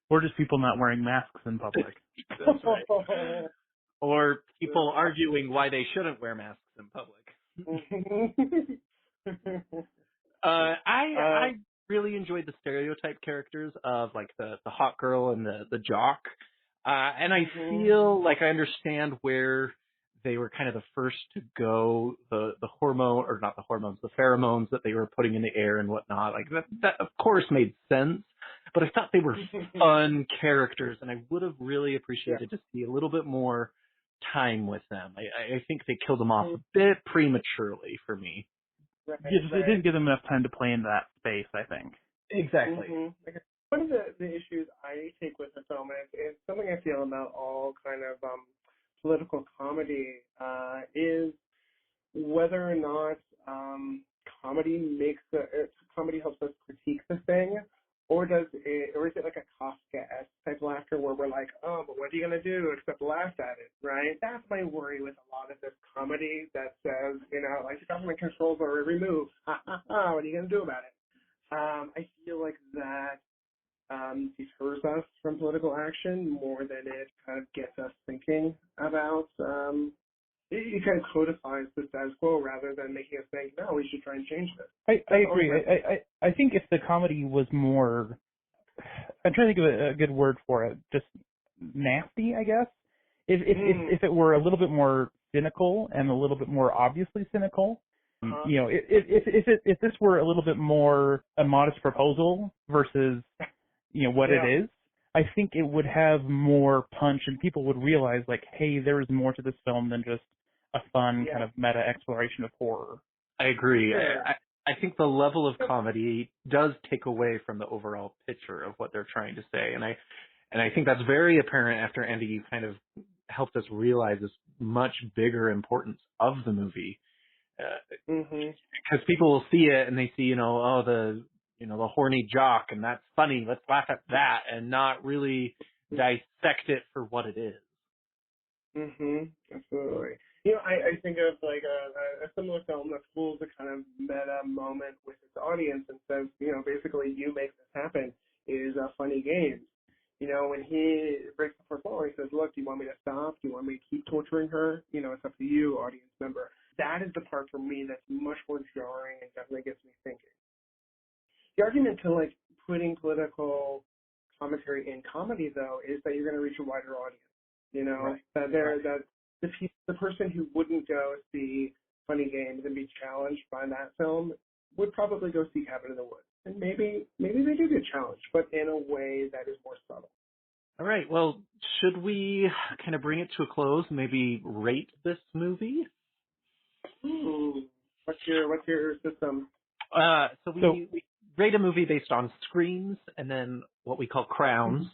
S3: Or just people not wearing masks in public.
S2: That's right. Or people arguing why they shouldn't wear masks in public. I really enjoyed the stereotype characters of like the hot girl and the jock. And I feel like I understand where they were kind of the first to go, the hormone, or not the hormones, the pheromones that they were putting in the air and whatnot. Like that of course made sense, but I thought they were fun characters, and I would have really appreciated to see a little bit more time with them. I think they killed them off a bit prematurely for me.
S4: Right,
S3: They didn't give them enough time to play in that space, I think.
S2: Exactly.
S4: One of the issues I take with the film is something I feel about all kind of political comedy is whether or not comedy helps us critique the thing, or is it like a Kafka-esque type laughter where we're like, oh, but what are you gonna do except laugh at it, right? That's my worry with a lot of this comedy that says, like the government controls our every move. Ha ha ha! What are you gonna do about it? I feel like that deters us from political action more than it kind of gets us thinking about. It kind of codifies the status quo rather than making us think, no, we should try and change this.
S3: I agree. I think if the comedy was more, I'm trying to think of a good word for it, just nasty, I guess. If it were a little bit more cynical and a little bit more obviously cynical, if this were a little bit more a modest proposal versus what it is, I think it would have more punch and people would realize like, hey, there is more to this film than just a fun kind of meta exploration of horror.
S2: I agree. Sure. I think the level of comedy does take away from the overall picture of what they're trying to say, and I think that's very apparent after Andy, you kind of helped us realize this much bigger importance of the movie. Because people will see it and they see, the horny jock, and that's funny. Let's laugh at that and not really dissect it for what it is.
S4: Absolutely. I think of like a similar film that fools a kind of meta moment with its audience and says, basically you make this happen is Funny Games. When he breaks the fourth wall, he says, look, do you want me to stop? Do you want me to keep torturing her? It's up to you, audience member. That is the part for me that's much more jarring and definitely gets me thinking. The argument to like putting political commentary in comedy, though, is that you're going to reach a wider audience. You know,
S2: Right.
S4: that the person who wouldn't go see Funny Games and be challenged by that film would probably go see Cabin in the Woods. And maybe they do get challenged, but in a way that is more subtle.
S2: All right. Well, should we kind of bring it to a close? Maybe rate this movie?
S4: What's your system?
S2: So we rate a movie based on screams and then what we call crowns,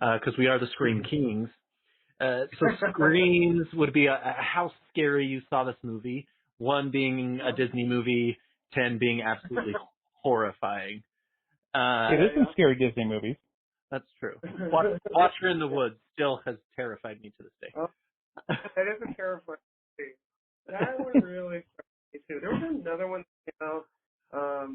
S2: because we are the Scream Kings. So screams would be how scary you saw this movie. 1 being a Disney movie, 10 being absolutely horrifying.
S3: There's some scary Disney movies.
S2: That's true. Watcher in the Woods still has terrified me to this day.
S4: That is a terrifying movie. That one really scared me too. There was another one that came out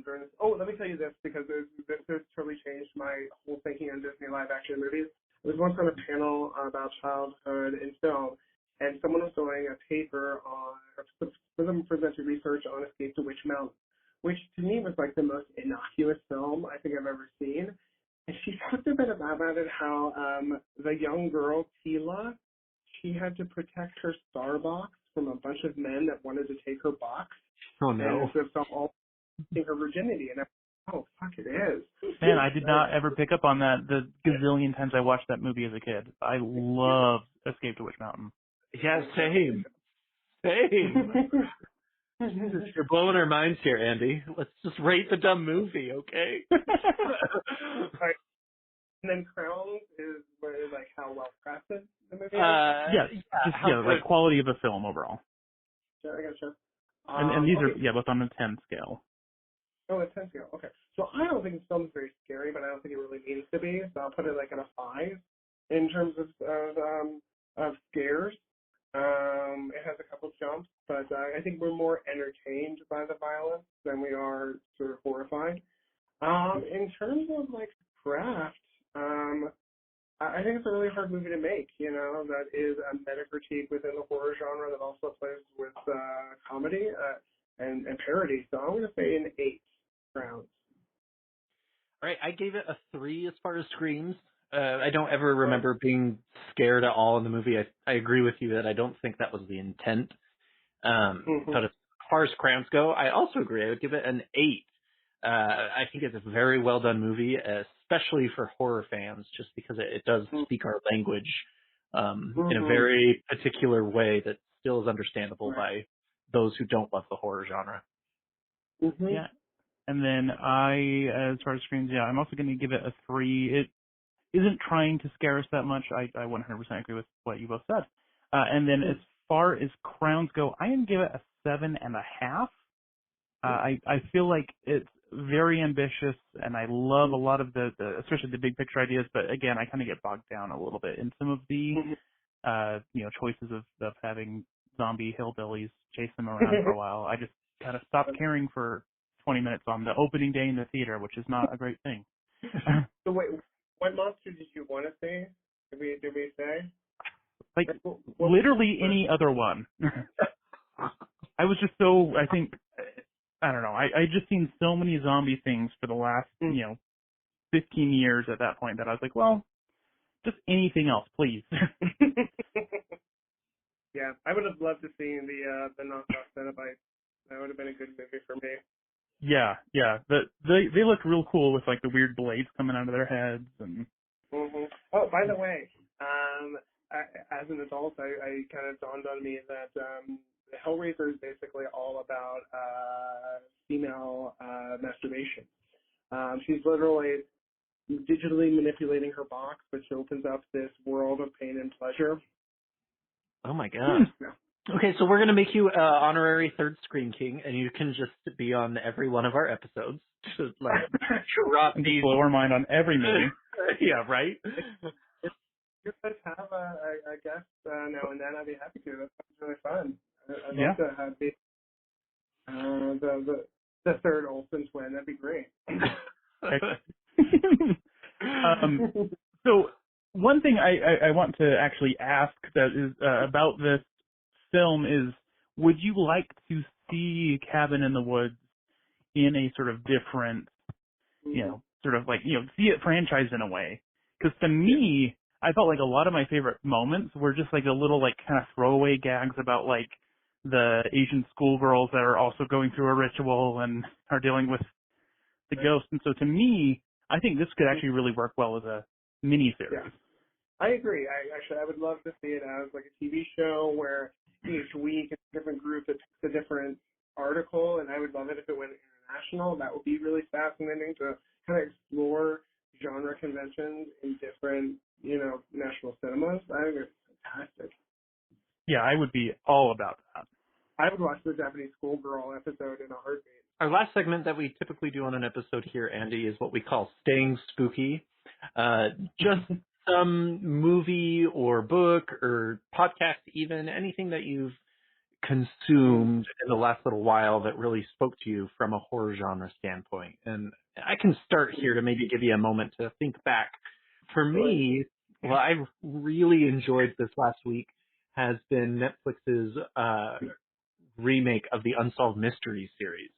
S4: during this. Oh, let me tell you this, because this totally changed my whole thinking on Disney live action movies. I was once on a panel about childhood in film, and someone was doing a paper on, or someone presented research on Escape to Witch Mountain, which to me was like the most innocuous film I think I've ever seen. And she talked a bit about it, how the young girl, Tila, she had to protect her star box from a bunch of men that wanted to take her box.
S2: Oh, no.
S4: And it's just all taking her virginity. And oh, fuck, it is.
S3: Man, I did not ever pick up on that the gazillion times I watched that movie as a kid. I loved Escape to Witch Mountain.
S2: Yeah, same. You're blowing our minds here, Andy. Let's just rate the dumb movie, okay?
S4: Right. And then Crowns is where, like, how well crafted the movie is.
S3: Yes, like quality of a film overall.
S4: I gotcha.
S3: And these
S4: okay.
S3: are both on a 10 scale.
S4: Oh, it's 10 scale. Okay. So I don't think the film's very scary, but I don't think it really needs to be. So I'll put it like at a 5 in terms of scares. It has a couple jumps, but I think we're more entertained by the violence than we are sort of horrified. In terms of like craft, I think it's a really hard movie to make. You know, that is a meta critique within the horror genre that also plays with comedy and parody. So I'm going to say an 8 rounds.
S2: All right, I gave it a 3 as far as screams. I don't ever remember being scared at all in the movie. I agree with you that I don't think that was the intent. But as far as crowns go, I also agree. I would give it an 8. I think it's a very well done movie, especially for horror fans, just because it does speak our language in a very particular way that still is understandable by those who don't love the horror genre.
S3: Yeah. And then as far as screams, I'm also going to give it a 3. It isn't trying to scare us that much. I 100% agree with what you both said. And then as far as crowns go, I am going to give it a 7.5. I feel like it's very ambitious, and I love a lot of the especially the big picture ideas. But again, I kind of get bogged down a little bit in some of the choices of having zombie hillbillies chase them around for a while. I just kind of stopped caring for 20 minutes on the opening day in the theater, which is not a great thing.
S4: So wait, what monster did you want to see? Did we say?
S3: Like literally any other one. I was just so, I don't know. I just seen so many zombie things for the last, 15 years at that point that I was like, well, just anything else, please.
S4: Yeah, I would have loved to see the knockoff Cenobites. That would have been a good movie for me.
S3: Yeah. They look real cool with like the weird blades coming out of their heads and.
S4: Oh, by the way, as an adult, I kind of dawned on me that Hellraiser is basically all about female masturbation. She's literally digitally manipulating her box, which opens up this world of pain and pleasure.
S2: Oh my god. Okay, so we're going to make you honorary third Scream King, and you can just be on every one of our episodes to drop
S3: and
S2: these.
S3: blow our mind on every movie.
S2: Yeah, right?
S4: If you guys have a guest now and then, I'd be happy to. That sounds really fun. I'd love to have the third Olsen twin. That'd be great.
S3: So one thing I want to actually ask that is about this film is, would you like to see Cabin in the Woods in a sort of different, sort of like, see it franchised in a way? Because to me, I felt like a lot of my favorite moments were just like a little like kind of throwaway gags about like the Asian schoolgirls that are also going through a ritual and are dealing with the ghost. And so to me, I think this could actually really work well as a mini series.
S4: Yeah. I agree. I would love to see it as like a TV show where each week it's a different group that picks a different article, and I would love it if it went international. That would be really fascinating to kind of explore genre conventions in different, national cinemas. I think it's fantastic.
S3: Yeah, I would be all about that.
S4: I would watch the Japanese schoolgirl episode in a heartbeat.
S2: Our last segment that we typically do on an episode here, Andy, is what we call Staying Spooky. Just some movie or book or podcast even, anything that you've consumed in the last little while that really spoke to you from a horror genre standpoint. And I can start here to maybe give you a moment to think back. For me, what I've really enjoyed this last week has been Netflix's remake of the Unsolved Mysteries series.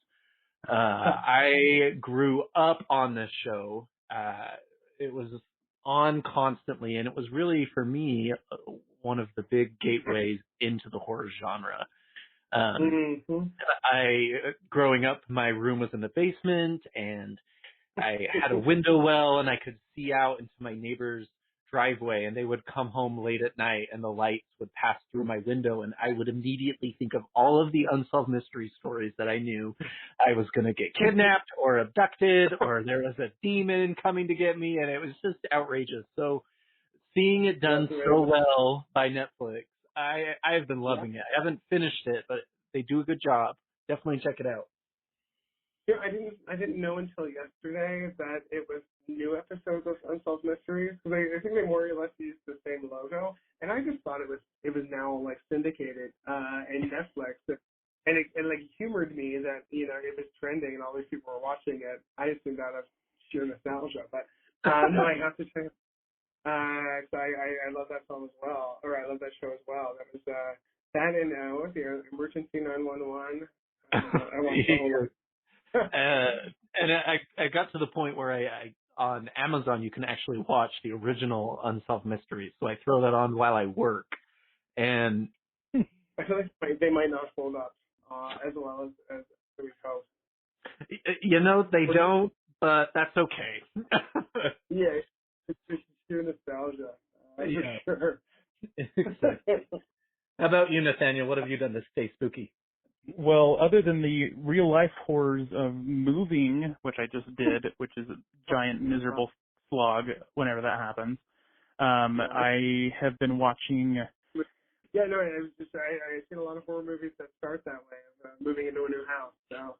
S2: I grew up on this show. It was on constantly, and it was really, for me, one of the big gateways into the horror genre. Growing up, my room was in the basement, and I had a window well, and I could see out into my neighbor's driveway, and they would come home late at night, and the lights would pass through my window, and I would immediately think of all of the unsolved mystery stories that I knew I was going to get kidnapped or abducted, or there was a demon coming to get me, and it was just outrageous. So seeing it done so well by Netflix, I've been loving it. I haven't finished it, but they do a good job. Definitely check it out.
S4: Yeah, I didn't know until yesterday that it was new episodes of Unsolved Mysteries, because I think they more or less used the same logo, and I just thought it was now like syndicated in Netflix, and it like humored me that it was trending and all these people were watching it. I assumed out of sheer nostalgia, but no, I have to check. So I love that film as well, or I love that show as well. That was that and what's the Emergency 911. I watched the whole.
S2: And I got to the point where I on Amazon you can actually watch the original Unsolved Mysteries. So I throw that on while I work, and
S4: I feel like they might not hold up as well as we hope.
S2: They don't, but that's okay.
S4: Yeah, it's just sheer nostalgia.
S2: Yeah.
S4: For sure.
S2: Exactly. How about you, Nathaniel? What have you done to stay spooky?
S3: Well, other than the real life horrors of moving, which I just did, which is a giant miserable slog whenever that happens, I have been watching.
S4: Yeah, no, I've seen a lot of horror movies that start that way, of moving into a new house. So.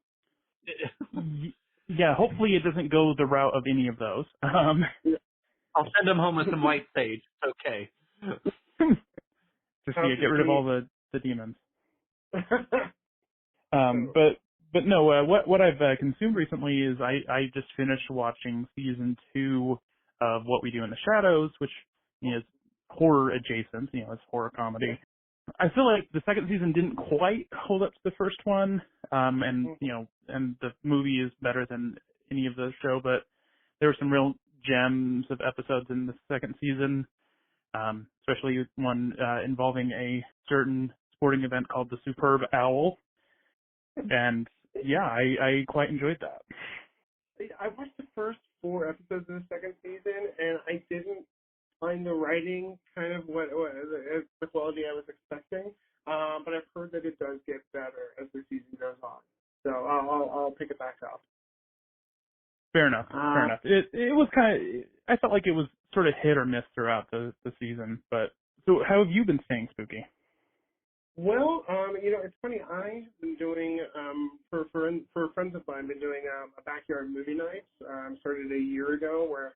S3: Yeah, hopefully it doesn't go the route of any of those.
S2: I'll send them home with some white sage. It's okay.
S3: Just get rid of all the demons. But no, what I've consumed recently is I just finished watching season 2 of What We Do in the Shadows, which is horror adjacent. It's horror comedy. I feel like the second season didn't quite hold up to the first one, and the movie is better than any of the show, but there were some real gems of episodes in the second season, especially one involving a certain sporting event called the Superb Owl. And yeah, I quite enjoyed that.
S4: I watched the first 4 episodes of the second season, and I didn't find the writing kind of what the quality I was expecting. But I've heard that it does get better as the season goes on, so I'll pick it back up.
S3: Fair enough. Fair enough. It was kind of, I felt like it was sort of hit or miss throughout the season. But so, how have you been staying spooky?
S4: Well, it's funny. I've been doing for friends of mine, been doing a backyard movie night. Started a year ago, where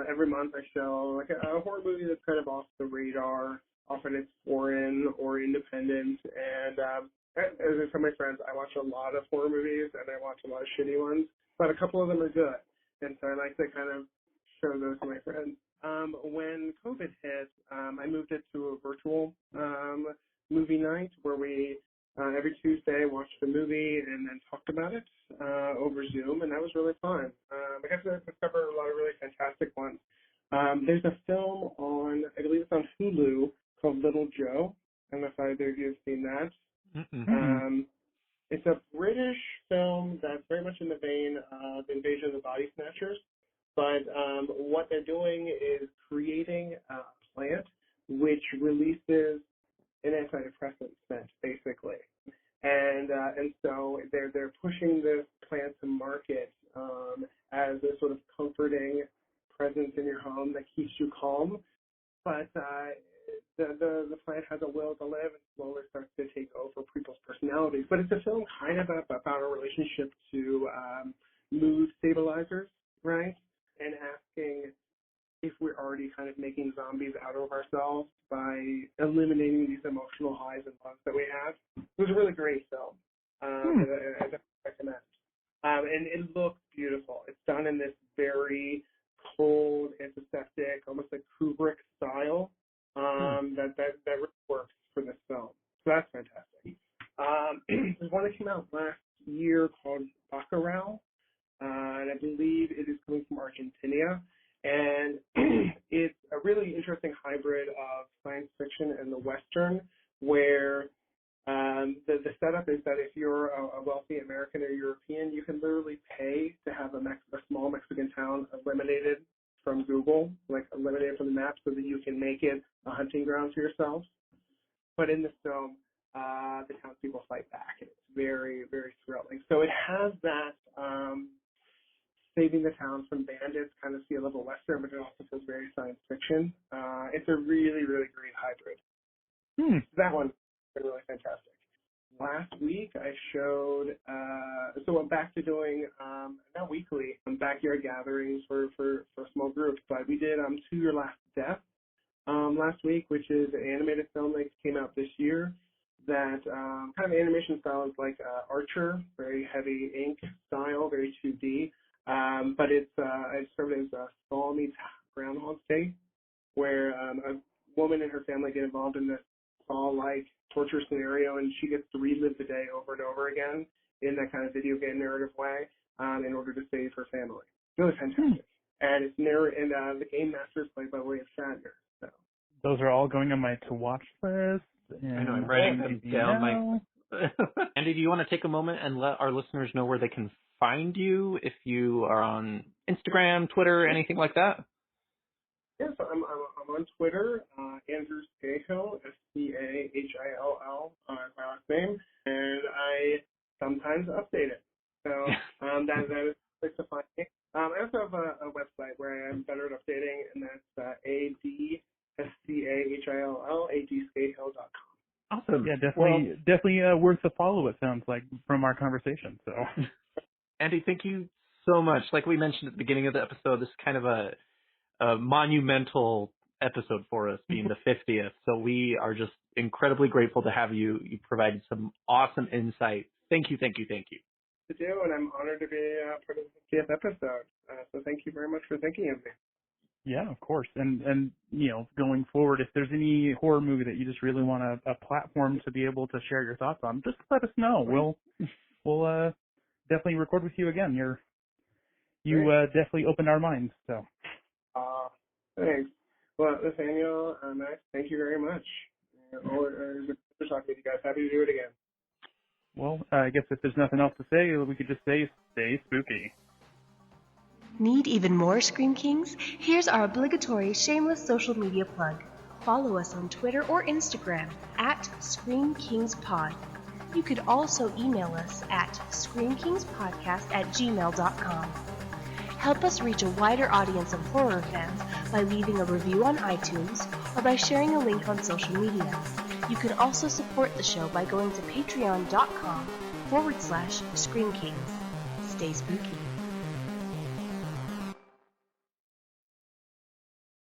S4: every month I show like a horror movie that's kind of off the radar. Often it's foreign or independent. And as I tell my friends, I watch a lot of horror movies and I watch a lot of shitty ones, but a couple of them are good. And so I like to kind of show those to my friends. When COVID hit, I moved it to a virtual movie night where we every Tuesday watched a movie and then talked about it over Zoom, and that was really fun. I got to discover a lot of really fantastic ones. There's a film on, I believe it's on Hulu, called Little Joe. I don't know if either of you have seen that. It's a British film that's very much in the vein of Invasion of the Body Snatchers, but what they're doing is creating a plant which releases an antidepressant scent, basically, and so they're pushing this plant to market as a sort of comforting presence in your home that keeps you calm, but the plant has a will to live and slowly starts to take over people's personalities. But it's a film kind of about a relationship to mood stabilizers, right? And asking if we're already kind of making zombies out of ourselves by eliminating these emotional highs and lows that we have. It was a really great film. I definitely recommend. And it looks beautiful. It's done in this very cold, antiseptic, almost like Kubrick style. That really works for this film. So that's fantastic. There's one that came out last year called Bacurau, and I believe it is coming from Argentina. And it's a really interesting hybrid of science fiction and the Western, where the setup is that if you're a wealthy American or European, you can literally pay to have a small Mexican town eliminated from Google, like eliminated from the map, so that you can make it a hunting ground for yourselves. But in the film, the townspeople fight back, and it's very, very thrilling. So it has that saving the town from bandits kind of sea level Western, but it also feels very science fiction. It's a really, really great hybrid. That one's been really fantastic. Last week I showed, so I'm back to doing, not weekly, backyard gatherings for small groups, but we did To Your Last Death last week, which is an animated film that came out this year that kind of animation style is like Archer, very heavy ink style, very 2D, but it's I described it as a Saw meets Groundhog Day, where a woman and her family get involved in this Saw-like torture scenario, and she gets to relive the day over and over again in that kind of video game narrative way in order to save her family. Really fantastic. And it's and the game master is played by William Shatner. So
S3: those are all going on my to-watch list.
S2: I know, I'm writing them down. Andy, do you want to take a moment and let our listeners know where they can find you, if you are on Instagram, Twitter, anything like that?
S4: Yes, I'm on Twitter, Andrew Scahill, Scahill, is my last name, and I sometimes update it. So that is a place to find me. I also have a website where I'm better at updating, and that's adscahill,
S2: Awesome.
S3: Yeah, definitely worth a follow, it sounds like, from our conversation. So,
S2: Andy, thank you so much. Like we mentioned at the beginning of the episode, this is kind of a monumental episode for us, being the 50th. So we are just incredibly grateful to have you. You provided some awesome insight. Thank you.
S4: To do, and I'm honored to be part of the 50th episode. So thank you very much for thinking of me.
S3: yeah, of course. And going forward, if there's any horror movie that you just really want a platform to be able to share your thoughts on, just let us know. We'll definitely record with you again. You definitely opened our minds. So.
S4: Thanks. Well, Nathaniel, Max, thank you very much. It was a pleasure talking with you guys. Happy to do it again.
S3: Well, I guess if there's nothing else to say, we could just say stay spooky.
S8: Need even more Scream Kings? Here's our obligatory shameless social media plug. Follow us on Twitter or Instagram at Scream Kings Pod. You could also email us at screamkingspodcast@gmail.com. Help us reach a wider audience of horror fans by leaving a review on iTunes or by sharing a link on social media. You can also support the show by going to patreon.com/Scream Kings. Stay spooky.